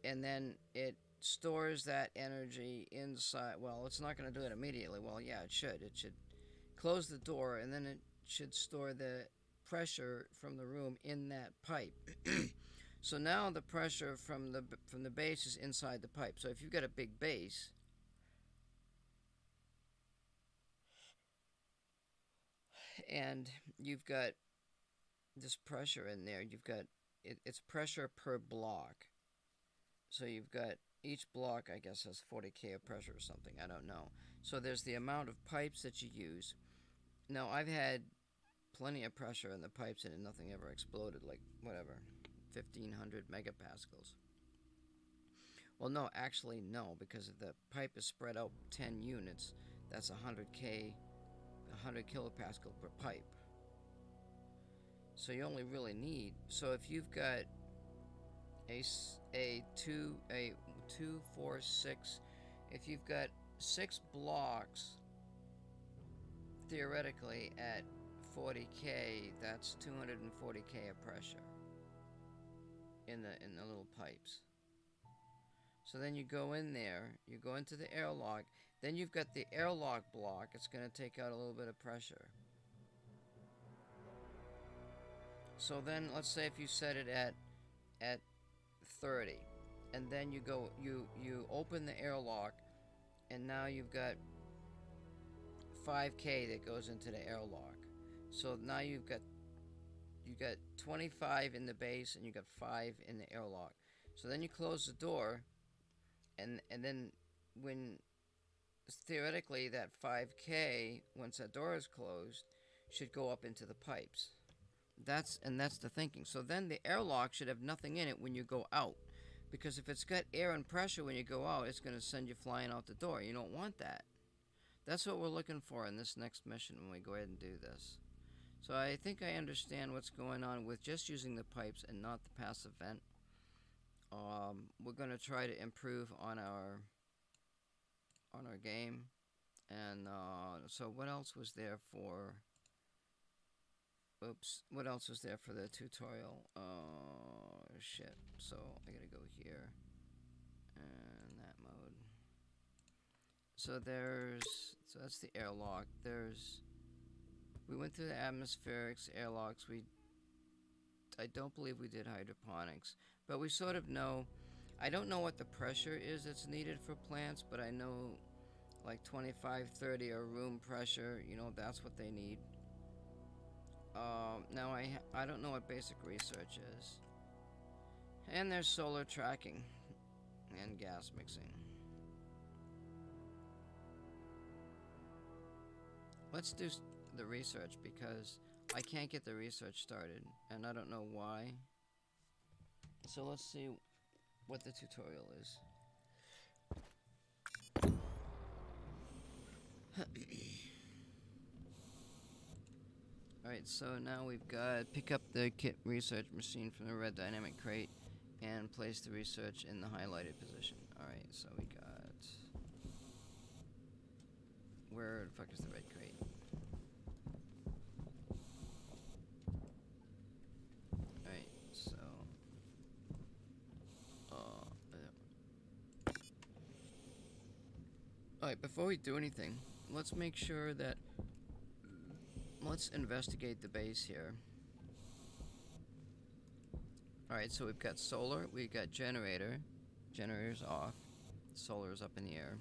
and then it stores that energy inside. Well, it's not going to do it immediately. Well, yeah, it should. It should close the door, and then it should store the pressure from the room in that pipe. So now the pressure from the base is inside the pipe. So if you've got a big base, and you've got this pressure in there, you've got it's pressure per block. So you've got each block, I guess, has 40K of pressure or something. I don't know. So there's the amount of pipes that you use. Now, I've had plenty of pressure in the pipes and nothing ever exploded, like whatever, 1500 megapascals. Well, no, actually no, because if the pipe is spread out 10 units, that's 100K, 100 kilopascal per pipe. So you only really need, so if you've got a 2, 4, 6, if you've got 6 blocks, theoretically at 40K, that's 240K of pressure in the little pipes. So then you go in there, you go into the airlock, then you've got the airlock block. It's going to take out a little bit of pressure. So then let's say if you set it at 30, and then you go you open the airlock, and now you've got 5K that goes into the airlock. So now you've got 25 in the base and you got 5 in the airlock. So then you close the door, and then when theoretically that 5K, once that door is closed, should go up into the pipes. That's the thinking. So then the airlock should have nothing in it when you go out, because if it's got air and pressure when you go out, it's going to send you flying out the door. You don't want that. That's what we're looking for in this next mission when we go ahead and do this. So I think I understand what's going on with just using the pipes and not the passive vent. We're going to try to improve on our game. And so what else was there for... Oops. What else was there for the tutorial? Shit. So I gotta go here. And that mode. So that's the airlock. We went through the atmospherics, airlocks. I don't believe we did hydroponics. But we sort of know, I don't know what the pressure is that's needed for plants, but I know like 25, 30 or room pressure, you know, that's what they need. Now I don't know what basic research is. And there's solar tracking and gas mixing. Let's do the research because I can't get the research started and I don't know why. So let's see what the tutorial is. Alright, so now we've got pick up the kit research machine from the red dynamic crate and place the research in the highlighted position. Alright, so we got... Where the fuck is the red crate? Alright, so... Alright, before we do anything, let's make sure that... Let's investigate the base here. Alright, so we've got solar, we've got generator. Generator's off. Solar's up in the air.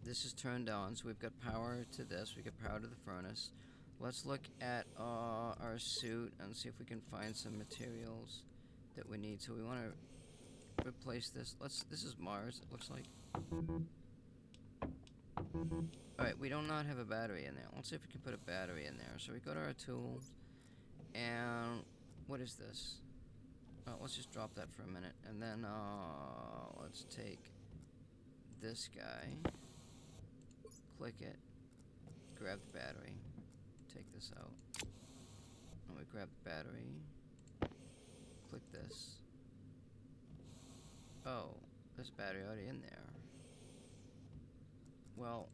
This is turned on, so we've got power to this, we've got power to the furnace. Let's look at our suit and see if we can find some materials that we need. So we want to replace this. This is Mars, it looks like. Alright, we do not have a battery in there. Let's see if we can put a battery in there. So we go to our tools, and what is this? Let's just drop that for a minute, and then let's take this guy, click it, grab the battery, take this out, and we grab the battery, click this. Oh, there's a battery already in there. Well,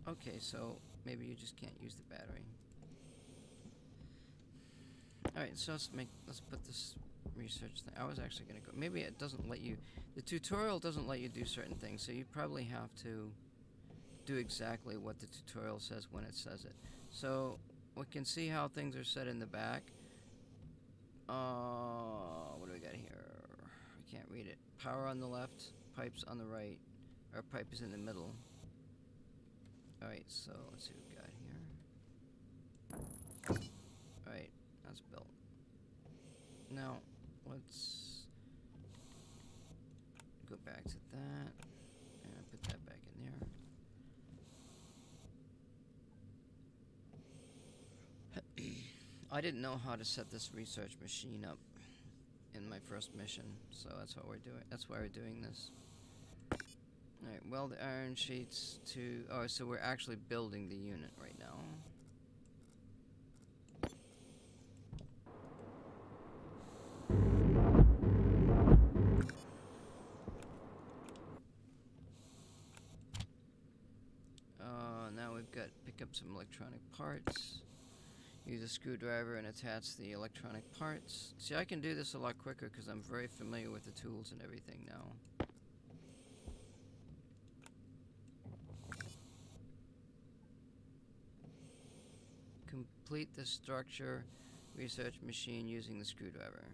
okay, so maybe you just can't use the battery. Alright, so let's put this research thing. I was actually gonna go, maybe it doesn't let you, the tutorial doesn't let you do certain things, so you probably have to do exactly what the tutorial says when it says it. So we can see how things are set in the back. What do we got here? I can't read it. Power on the left, pipes on the right. Our pipe is in the middle. Alright, so let's see what we got here. Alright, that's built. Now, let's go back to that and put that back in there. I didn't know how to set this research machine up in my first mission, so that's what we're doing. That's why we're doing this. Alright, weld the iron sheets to... Oh, so we're actually building the unit right now. Now we've got pick up some electronic parts. Use a screwdriver and attach the electronic parts. See, I can do this a lot quicker because I'm very familiar with the tools and everything now. Complete the structure research machine using the screwdriver.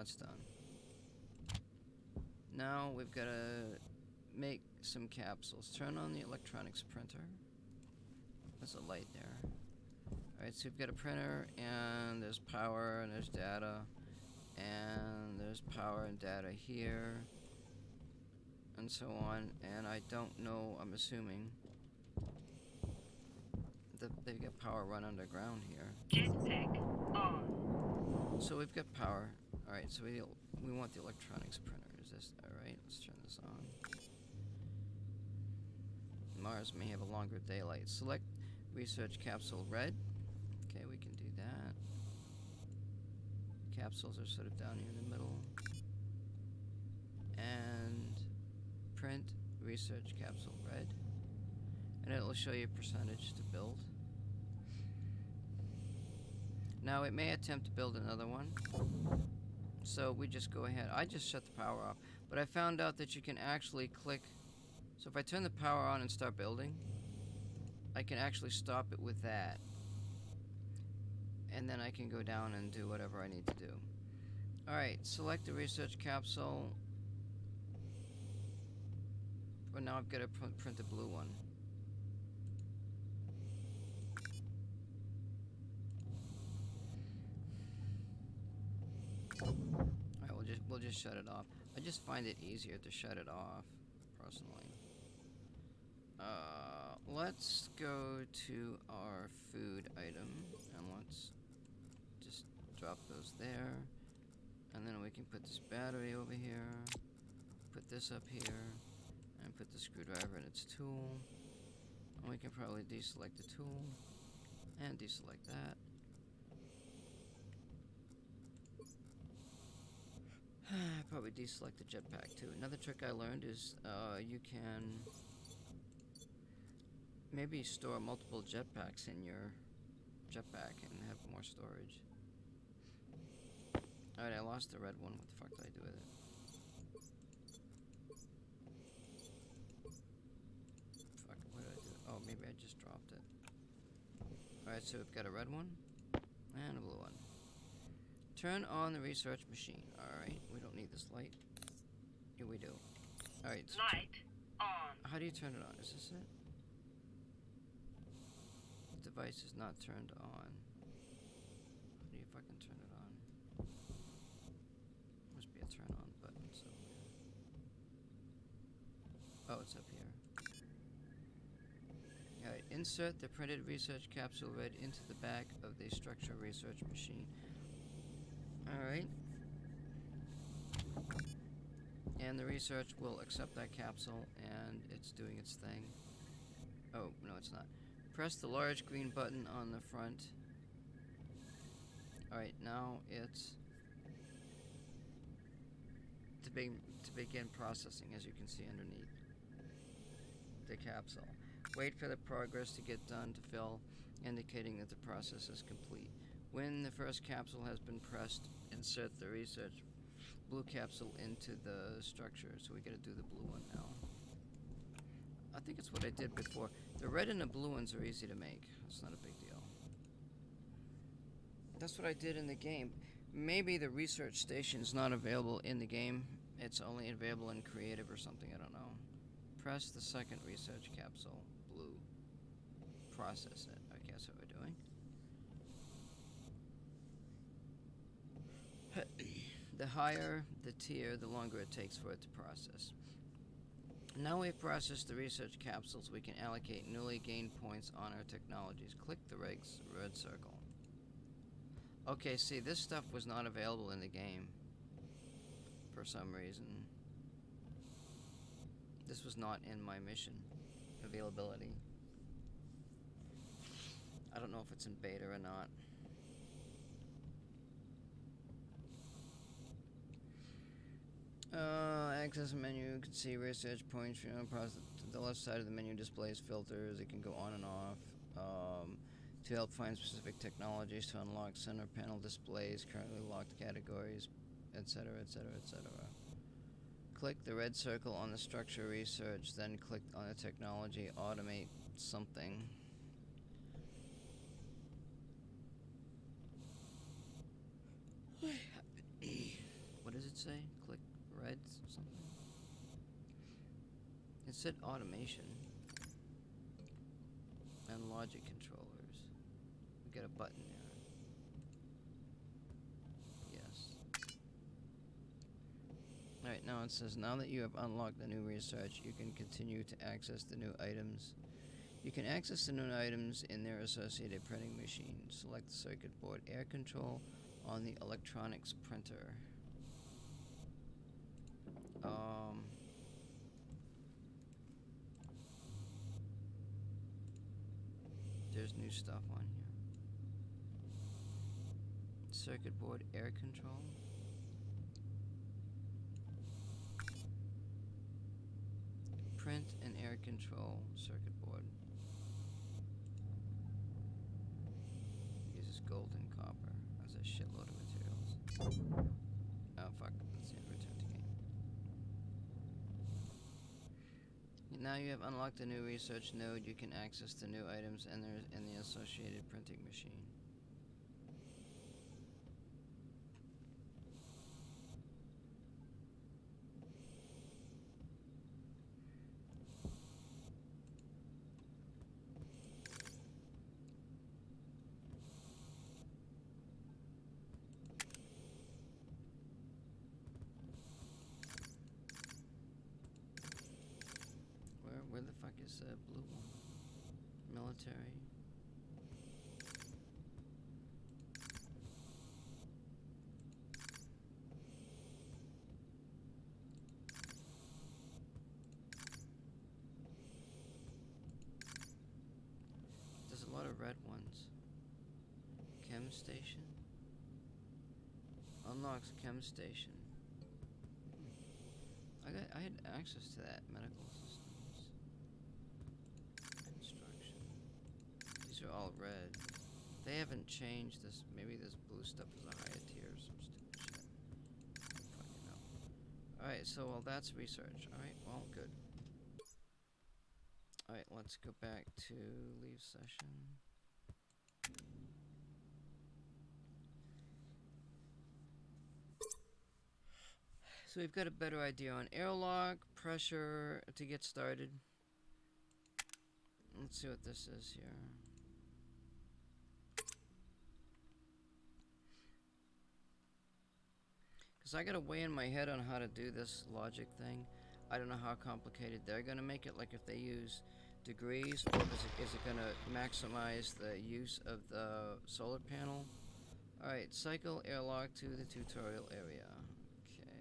that's done. Now we've got to make some capsules. Turn on the electronics printer. There's a light there. Alright, so we've got a printer, and there's power, and there's data, and there's power and data here, and so on, and I don't know, I'm assuming that they've got power run underground here. Jetpack on. So we've got power. Alright, so we want the electronics printer. Is this alright? Let's turn this on. Mars may have a longer daylight. Select research capsule red. Okay, we can do that. Capsules are sort of down here in the middle. And print research capsule red. And it'll show you percentage to build. Now it may attempt to build another one. So we just go ahead. I just shut the power off. But I found out that you can actually click. So if I turn the power on and start building, I can actually stop it with that. And then I can go down and do whatever I need to do. Alright, select the research capsule. But now I've got to print the blue one. Alright, we'll just shut it off. I just find it easier to shut it off, personally. Let's go to our food item, and let's just drop those there. And then we can put this battery over here, put this up here, and put the screwdriver in its tool. And we can probably deselect the tool, and deselect that. Probably deselect the jetpack too. Another trick I learned is you can maybe store multiple jetpacks in your jetpack and have more storage. Alright, I lost the red one. What the fuck did I do with it? Fuck, what did I do? Oh, maybe I just dropped it. Alright, so we've got a red one and a blue one. Turn on the research machine. Alright, we don't need this light. Here we do. Alright. So Light on. how do you turn it on? Is this it? The device is not turned on. How do you fucking turn it on? Must be a turn on button somewhere. Oh, it's up here. Alright, insert the printed research capsule red into the back of the structure research machine. Alright. And the research will accept that capsule, and it's doing its thing. Oh, no, it's not. Press the large green button on the front. Alright, now it's to begin processing, as you can see underneath the capsule. Wait for the progress to get done to fill, indicating that the process is complete. When the first capsule has been pressed, insert the research blue capsule into the structure. So we gotta do the blue one now. I think it's what I did before. The red and the blue ones are easy to make. It's not a big deal. That's what I did in the game. Maybe the research station's not available in the game. It's only available in creative or something, I don't know. Press the second research capsule, blue. Process it. Okay, that's what we're doing. The higher the tier, the longer it takes for it to process. Now we've processed the research capsules, we can allocate newly gained points on our technologies. Click the red circle. Okay, see, this stuff was not available in the game for some reason. This was not in my mission availability. I don't know if it's in beta or not. Access menu, you can see research points. You know, the left side of the menu displays filters. It can go on and off. To help find specific technologies, to unlock center panel displays, currently locked categories, etc., etc., etc. Click the red circle on the structure research, then click on the technology, automate something. say? Click red something? It said automation. And logic controllers. We got a button there. Yes. Alright, now it says, now that you have unlocked the new research, you can continue to access the new items. You can access the new items in their associated printing machine. Select the circuit board air control on the electronics printer. There's new stuff on here. Circuit board air control. Print and air control circuit board. Uses gold and copper. Has a shitload of materials. Oh fuck, let's see, return to game. Now you have unlocked a new research node. You can access the new items and the associated printing machine. Where the fuck is the blue one? Military. There's a lot of red ones. Chem station. Unlocks chem station. I had access to that. Medical systems. Construction. These are all red. They haven't changed this. Maybe this blue stuff is a higher tier or some stupid shit. I don't fucking know. Alright, so well that's research. Alright, well good. Alright, let's go back to leave session. So we've got a better idea on airlock, pressure to get started. Let's see what this is here. Because I got a way in my head on how to do this logic thing. I don't know how complicated they're going to make it. Like if they use degrees, or is it going to maximize the use of the solar panel? Alright, cycle airlock to the tutorial area. Okay.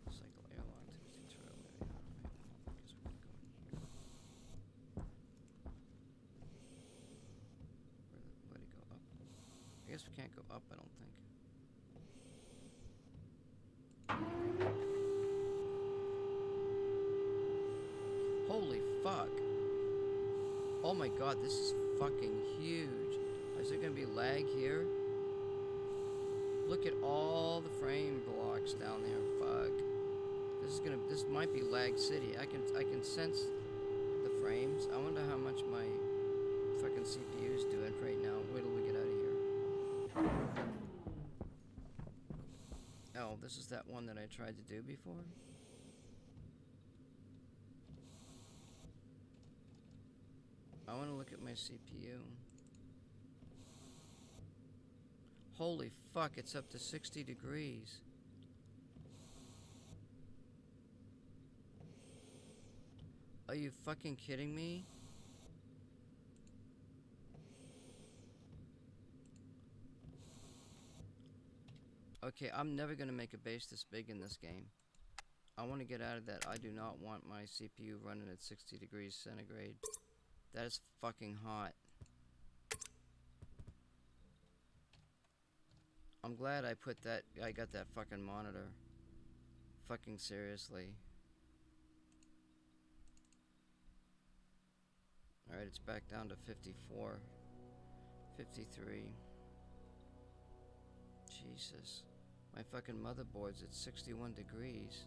Cycle airlock to the tutorial area. Alright, well, I guess we're going to go in here. Where'd it go? Up? I guess we can't go up, I don't think. Holy fuck. Oh my god, this is fucking huge. Is there gonna be lag here? Look at all the frame blocks down there. Fuck. This might be lag city. I can sense the frames. I wonder how much my fucking CPU is doing right now. Wait till we get out of here. Oh, this is that one that I tried to do before? I want to look at my CPU. Holy fuck, it's up to 60 degrees. Are you fucking kidding me? Okay, I'm never gonna make a base this big in this game. I want to get out of that. I do not want my CPU running at 60 degrees centigrade. That is fucking hot. I'm glad I got that fucking monitor. Fucking seriously. Alright, it's back down to 54. 53. Jesus. My fucking motherboard's at 61 degrees.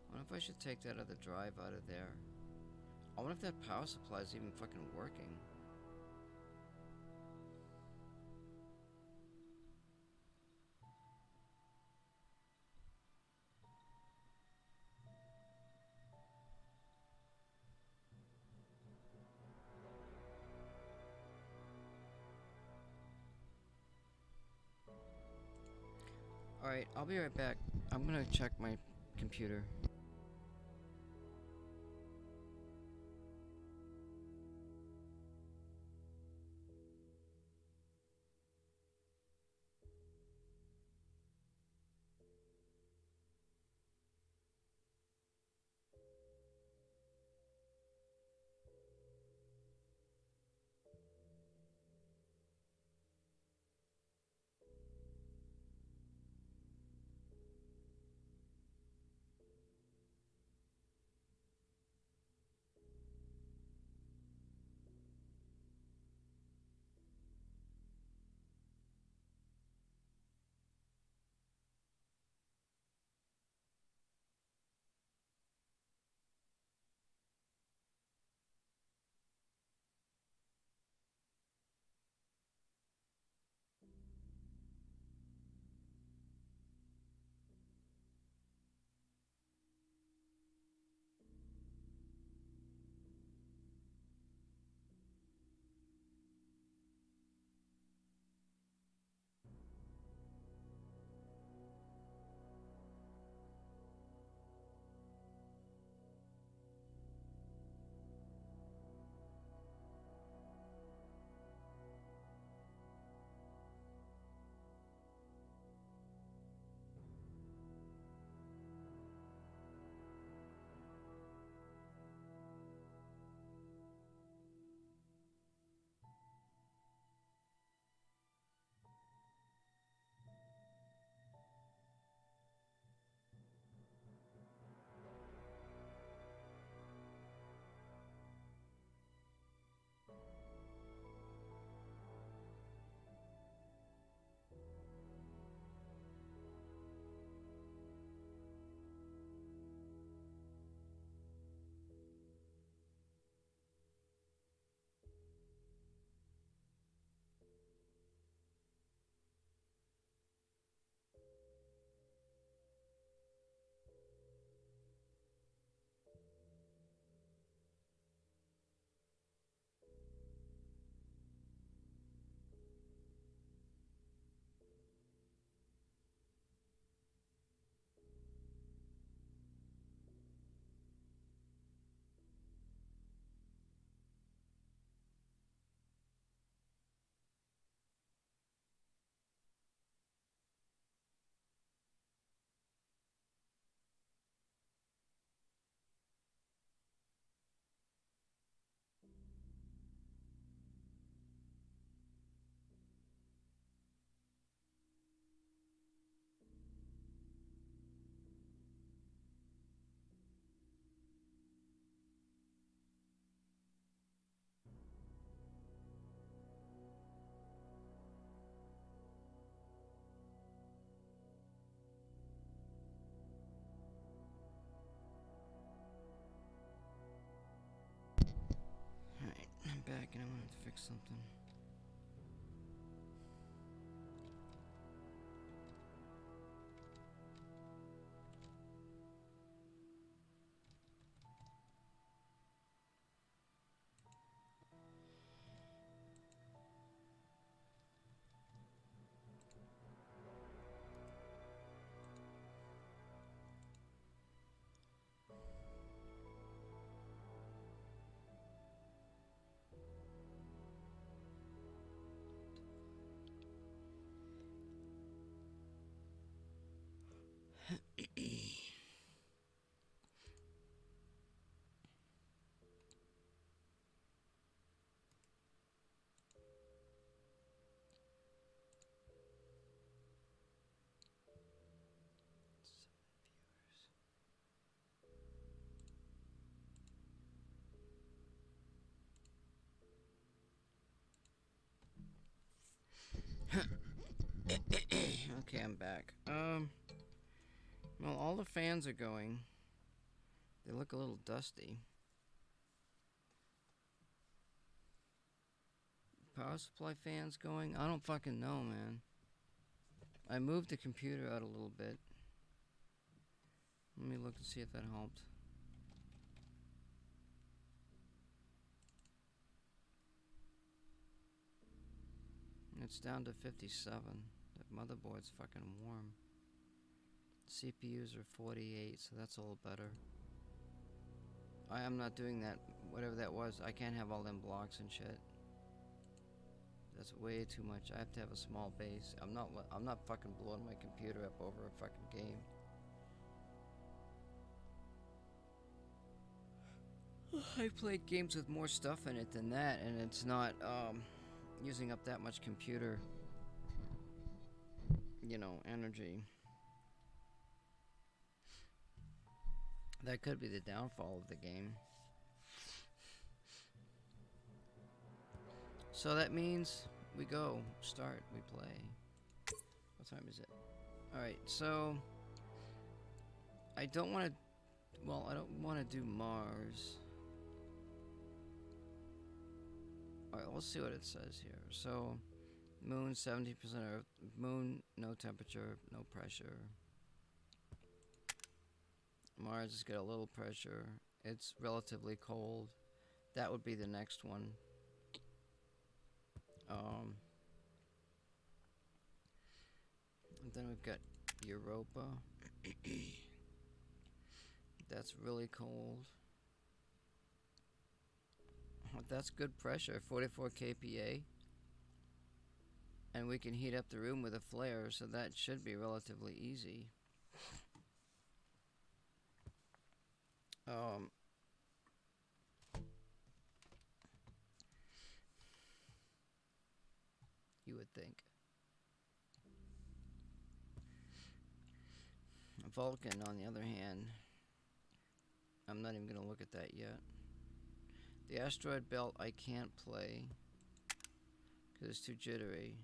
I wonder if I should take that other drive out of there. I wonder if that power supply is even fucking working. Alright, I'll be right back. I'm gonna check my computer. Alright, I'm back and I wanted to fix something. Okay, I'm back. Well, all the fans are going. They look a little dusty. Power supply fans going? I don't fucking know, man. I moved the computer out a little bit. Let me look and see if that helped. It's down to 57. That motherboard's fucking warm. CPUs are 48, so that's a little better. I am not doing that, whatever that was. I can't have all them blocks and shit. That's way too much. I have to have a small base. I'm not fucking blowing my computer up over a fucking game. I played games with more stuff in it than that, and it's not using up that much computer, you know, energy. That could be the downfall of the game. So that means we go, start, we play. What time is it? Alright, so I don't want to, well, I don't want to do Mars. Alright, let's see what it says here. So, Moon, 70% Earth. Moon, no temperature, no pressure. Mars has got a little pressure. It's relatively cold. That would be the next one. And then we've got Europa. That's really cold. That's good pressure, 44 kPa. And we can heat up the room with a flare, so that should be relatively easy. You would think. Vulcan, on the other hand, I'm not even going to look at that yet. The asteroid belt I can't play because it's too jittery.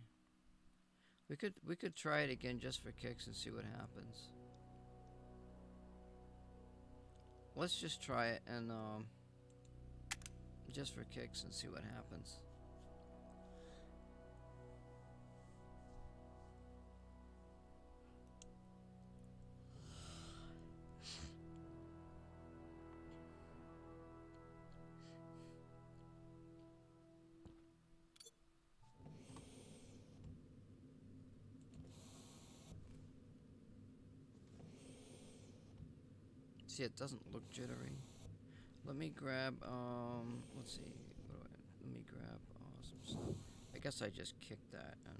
We could try it again just for kicks and see what happens. Let's just try it and just for kicks and see what happens. See, it doesn't look jittery. Let me grab, let's see, let me grab some stuff. I guess I just kicked that and,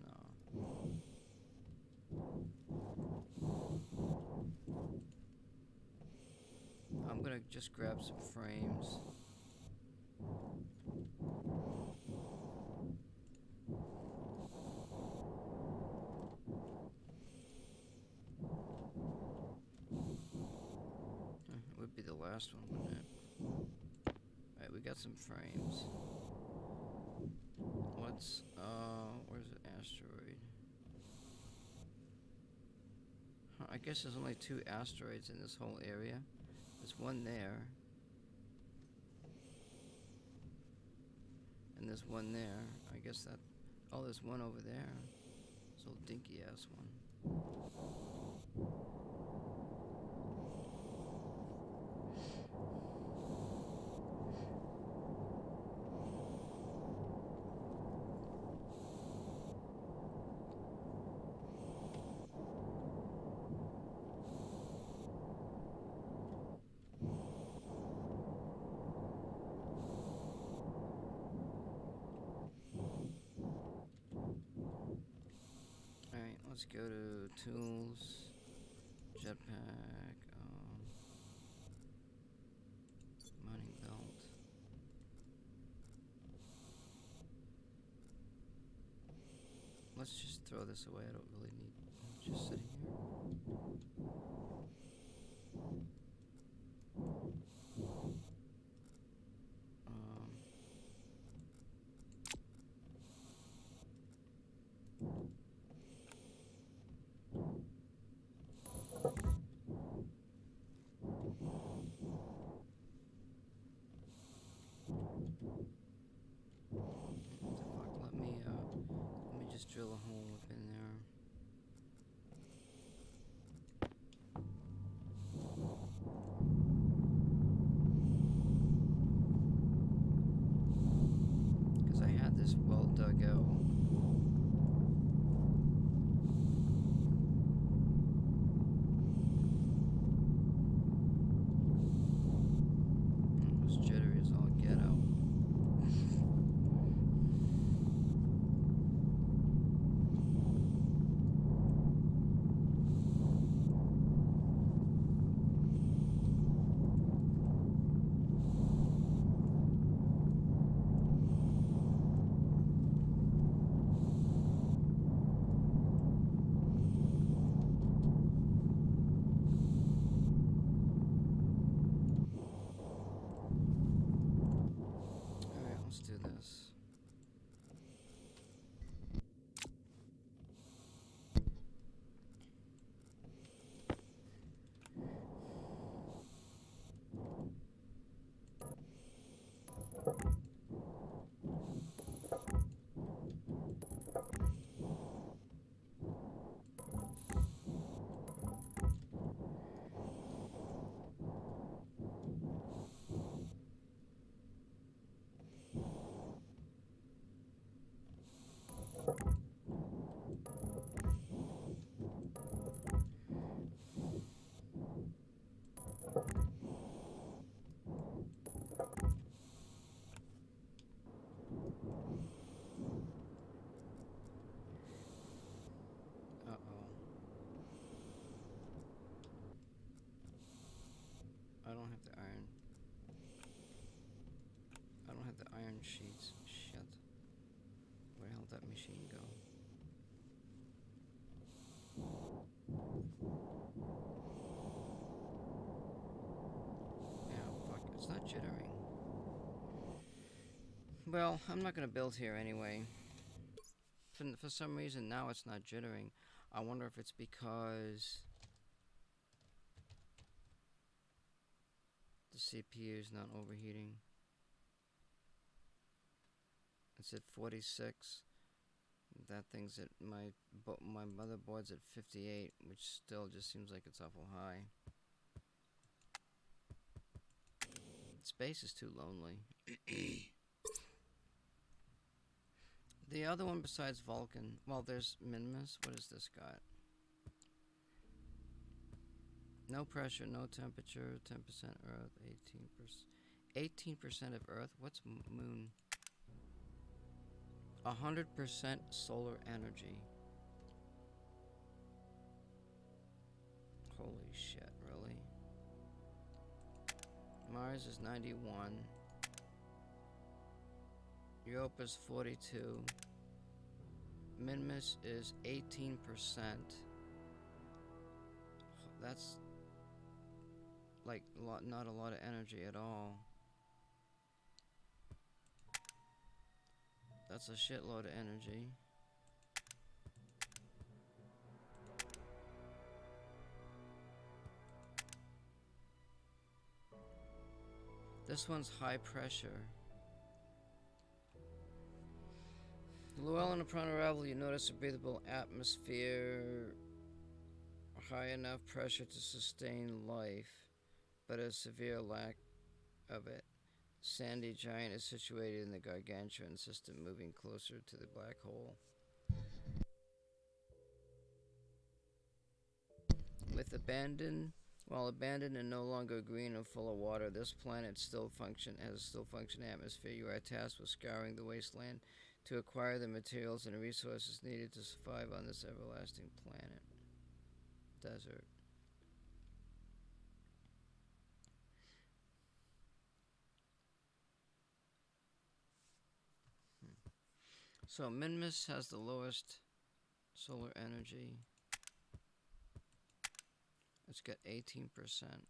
I'm gonna just grab some frames. It would be the last one, wouldn't it? Alright, we got some frames. Let's, where's the asteroid? Huh, I guess there's only 2 asteroids in this whole area. There's one there. And there's one there. I guess that, oh, there's one over there. This old dinky ass one. Alright, let's go to tools, jetpack, mining belt. Let's just throw this away, I don't really need it just sitting here. What the fuck, let me just drill a hole up in there. sheets. Shit. Where the hell did that machine go? Yeah, fuck. It's not jittering. Well, I'm not gonna build here anyway. For some reason now it's not jittering. I wonder if it's because the CPU is not overheating. It's at 46. That thing's at my motherboard's at 58, which still just seems like it's awful high. Space is too lonely. The other one besides Vulcan, well, there's Minimus. What has this got? No pressure, no temperature, 10% Earth, 18%. 18% of Earth? What's Moon? 100% solar energy. Holy shit, really? Mars is 91. Europa's 42. Minimus is 18%. That's like not a lot of energy at all. That's a shitload of energy. This one's high pressure. Llewellyn, upon arrival, you notice a breathable atmosphere, high enough pressure to sustain life, but a severe lack of it. Sandy Giant is situated in the gargantuan system, moving closer to the black hole. While abandoned and no longer green and full of water, this planet has still functioning atmosphere. You are tasked with scouring the wasteland to acquire the materials and resources needed to survive on this everlasting planet. Desert. So Minmus has the lowest solar energy. It's got 18%.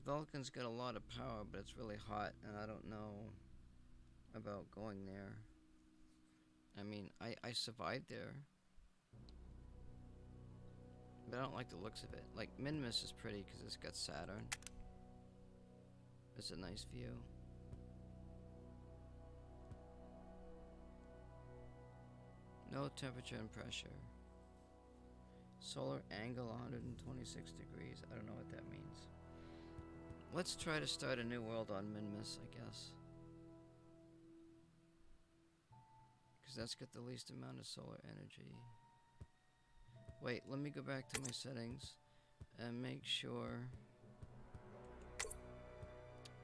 Vulcan's got a lot of power, but it's really hot, and I don't know about going there. I mean, I survived there, but I don't like the looks of it. Like, Minmus is pretty because it's got Saturn. It's a nice view. No temperature and pressure. Solar angle 126 degrees. I don't know what that means. Let's try to start a new world on Minmus, I guess. Because that's got the least amount of solar energy. Wait, let me go back to my settings and make sure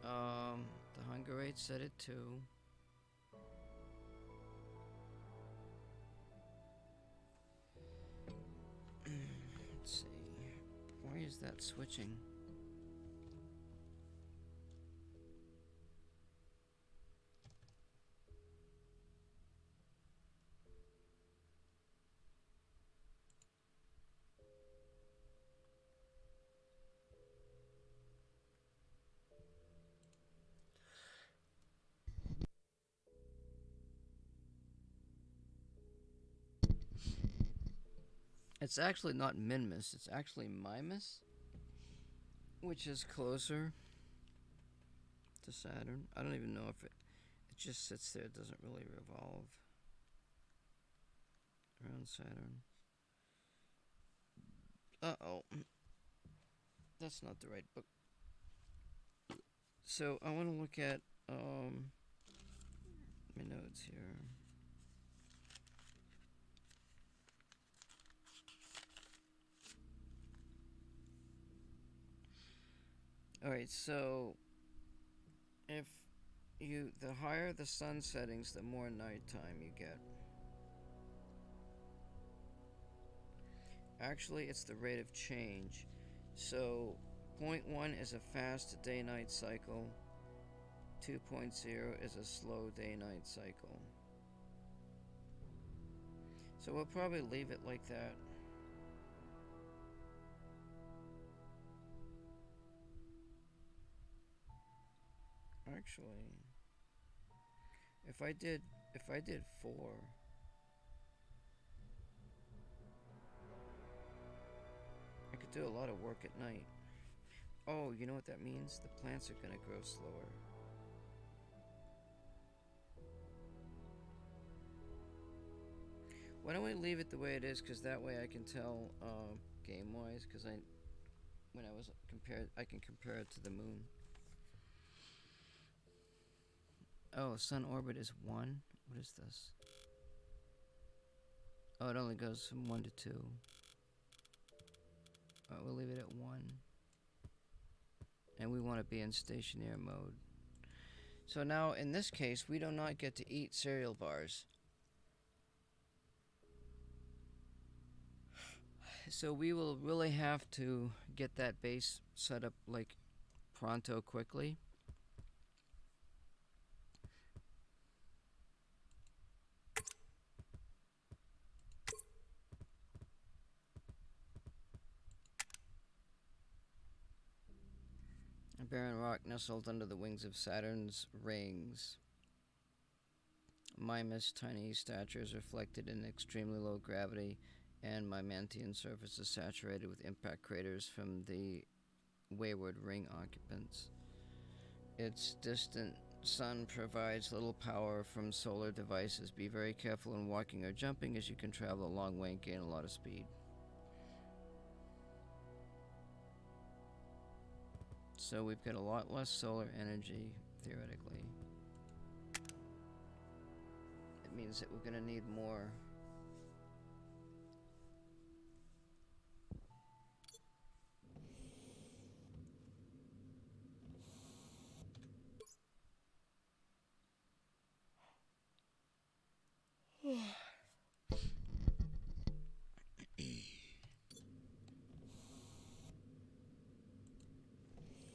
the hunger rate set at 2. Let's see. Why is that switching? It's actually not Minmus, it's actually Mimus, which is closer to Saturn. I don't even know if it just sits there, it doesn't really revolve around Saturn. Uh-oh. That's not the right book. So I want to look at my notes here. Alright, so the higher the sun settings, the more nighttime you get. Actually, it's the rate of change. So 0.1 is a fast day-night cycle. 2.0 is a slow day-night cycle. So we'll probably leave it like that. Actually, if I did 4, I could do a lot of work at night. Oh, you know what that means? The plants are gonna grow slower. Why don't we leave it the way it is? Because that way I can tell game-wise. Because I can compare it to the moon. Oh, sun orbit is 1. What is this? Oh, it only goes from 1 to 2. Alright, we'll leave it at 1. And we want to be in stationary mode. So now, in this case, we do not get to eat cereal bars. So we will really have to get that base set up, like, pronto quickly. A barren rock nestled under the wings of Saturn's rings. Mimas' tiny stature is reflected in extremely low gravity, and Mimantian surface is saturated with impact craters from the wayward ring occupants. Its distant sun provides little power from solar devices. Be very careful when walking or jumping, as you can travel a long way and gain a lot of speed. So we've got a lot less solar energy, theoretically. It means that we're going to need more.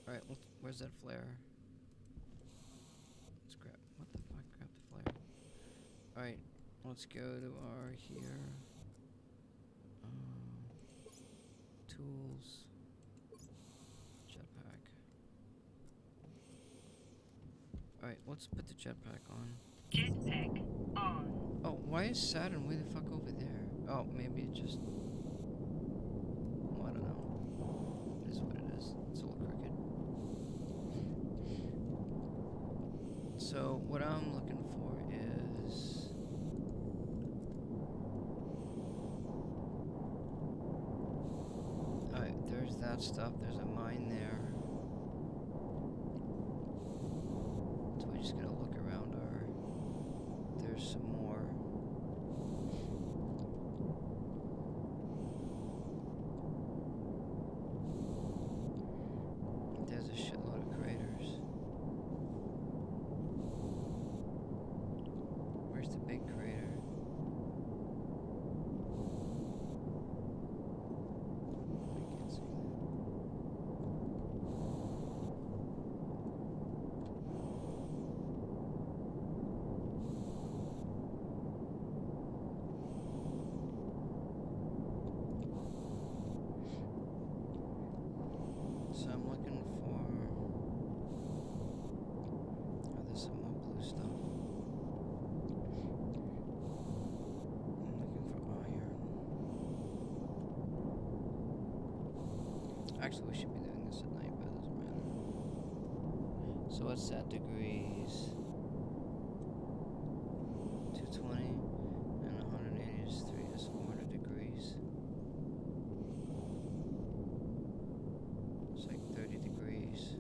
Alright, where's that flare? Let's grab, what the fuck, grab the flare. Alright, let's go to our here. Tools. Jetpack. Alright, let's put the jetpack on. Jetpack on. Oh, why is Saturn way the fuck over there? Oh, maybe it just... Well, I don't know. It is what it is. It's a little crooked. So, what I'm looking for is... Alright, there's that stuff. There's a mine there. So we're just gonna look around our... There's some more. There's a shitload of craters. Where's the big crater? I can't see that. So I'm looking for... Oh, there's some more blue stuff. I'm looking for iron. Actually, we should be doing this at night, but it doesn't matter. So what's that degrees? 220 and 180 is 3, that's 400 degrees. It's like 30 degrees.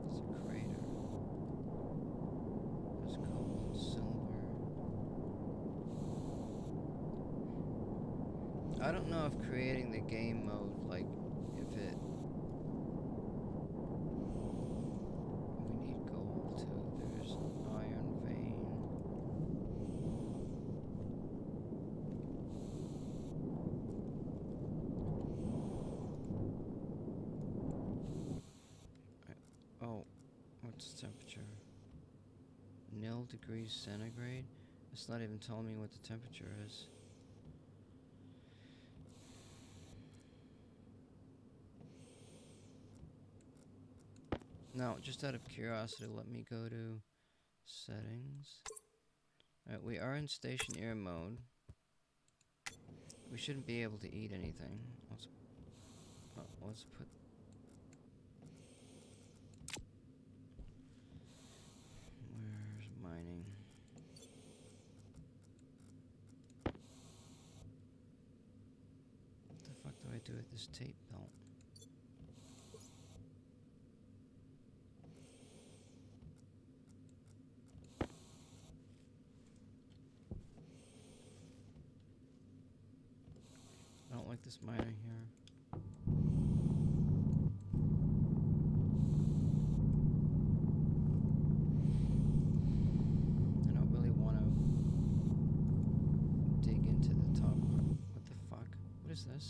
There's a crater. There's gold and silver. I don't know if creating the game mode, like, if it... We need gold too. There's iron vein. temperature? 0 degrees centigrade? It's not even telling me what the temperature is. Now, just out of curiosity, let me go to settings. Alright, we are in stationeer mode. We shouldn't be able to eat anything. Let's put... Where's mining? What the fuck do I do with this tape belt? I don't like this miner here. I don't really want to dig into the top part. What the fuck? What is this?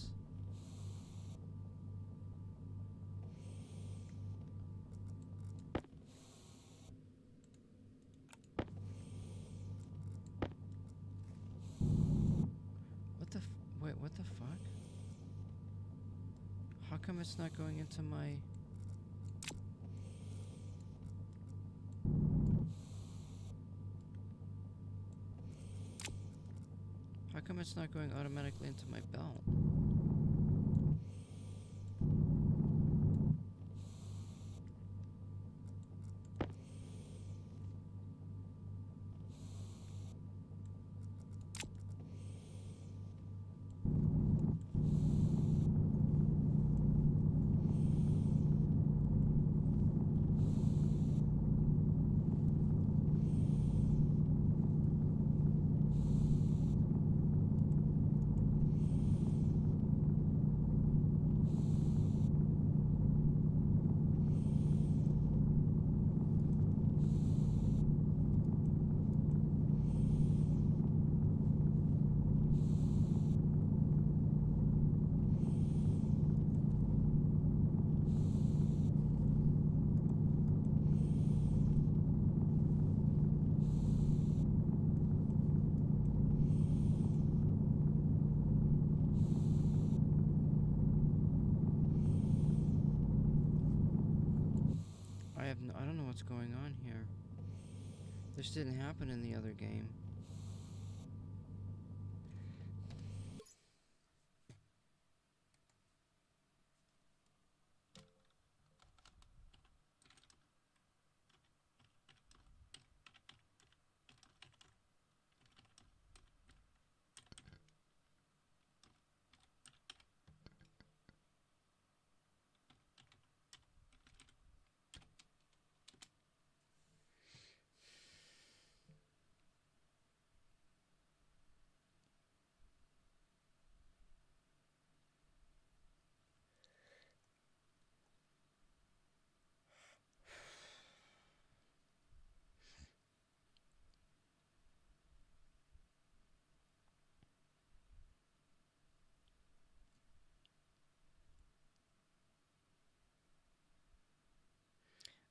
Wait, what the fuck? How come it's not going into my... How come it's not going automatically into my belt? I don't know what's going on here. This didn't happen in the other game.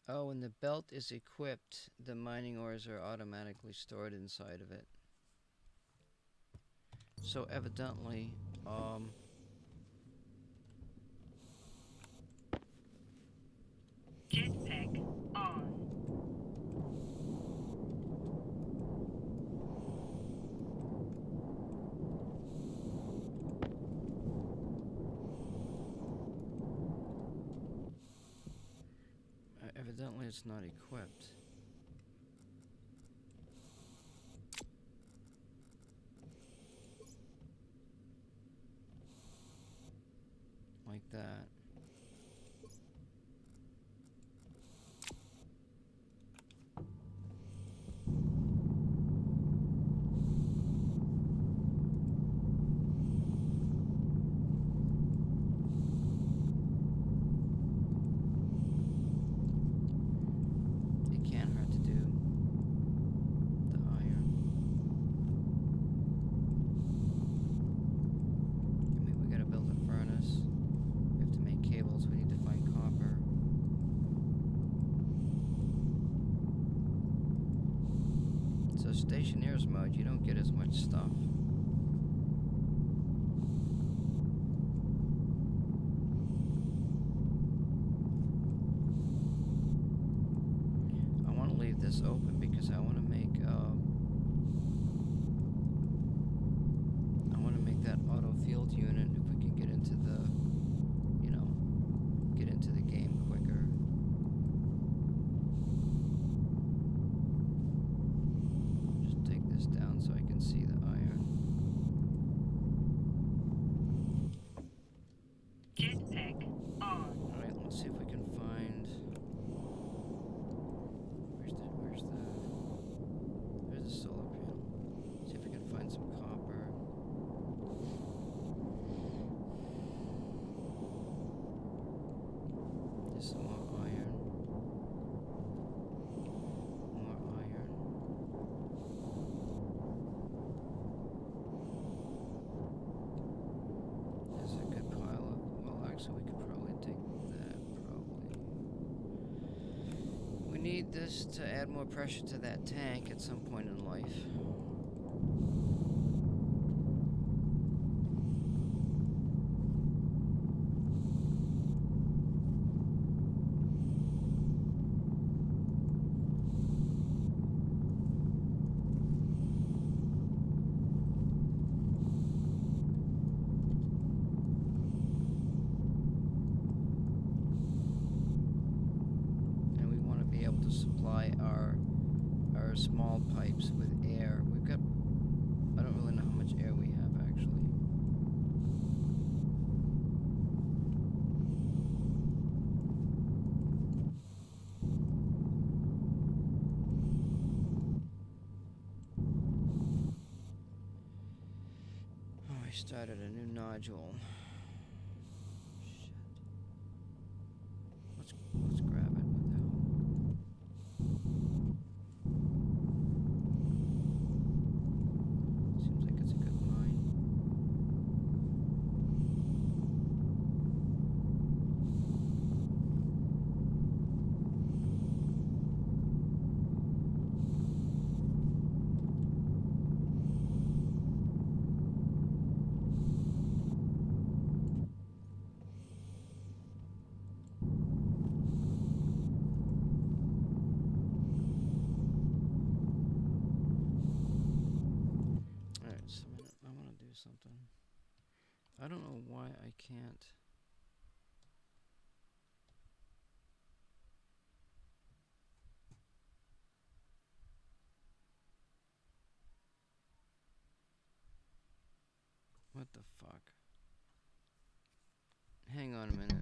Oh, when the belt is equipped, the mining ores are automatically stored inside of it. So evidently, Jetpack on. evidently it's not equipped. Like that. It can't So Stationeers mode, you don't get as much stuff. I want to leave this open because I want to make that auto field unit if we can get into the, you know, get into the game quicker. Just take this down so I can see the iron. Jetpack on. Alright, let's see if we can find... Where's the solar panel? See if we can find some copper. There's some more iron. More iron. There's a good pile of... Well, actually, we could probably take that, probably. We need this to add more pressure to that tank at some point in life. To supply our small pipes with air. We've got, I don't really know how much air we have actually. Oh, I started a new nodule. Shit. Let's grab it. What the hell? Seems like it's a good mine. Alright, so I want to do something. I don't know why I can't. What the fuck? Hang on a minute.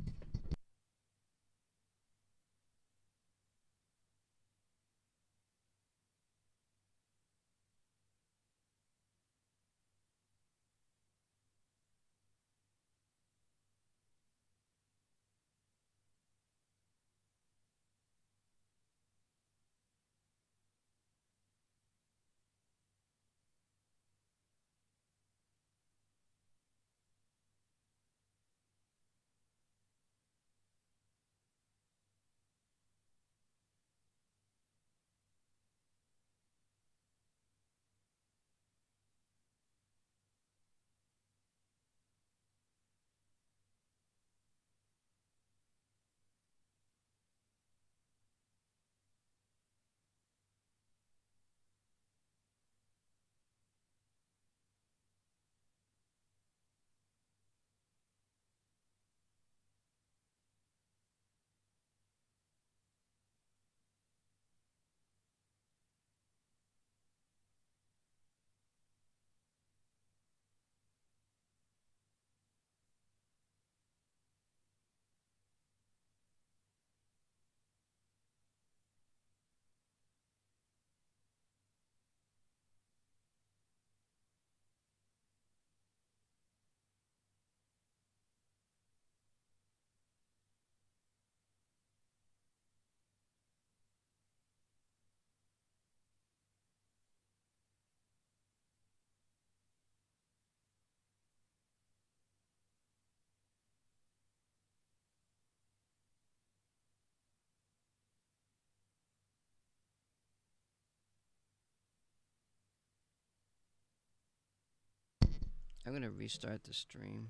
I'm gonna restart the stream.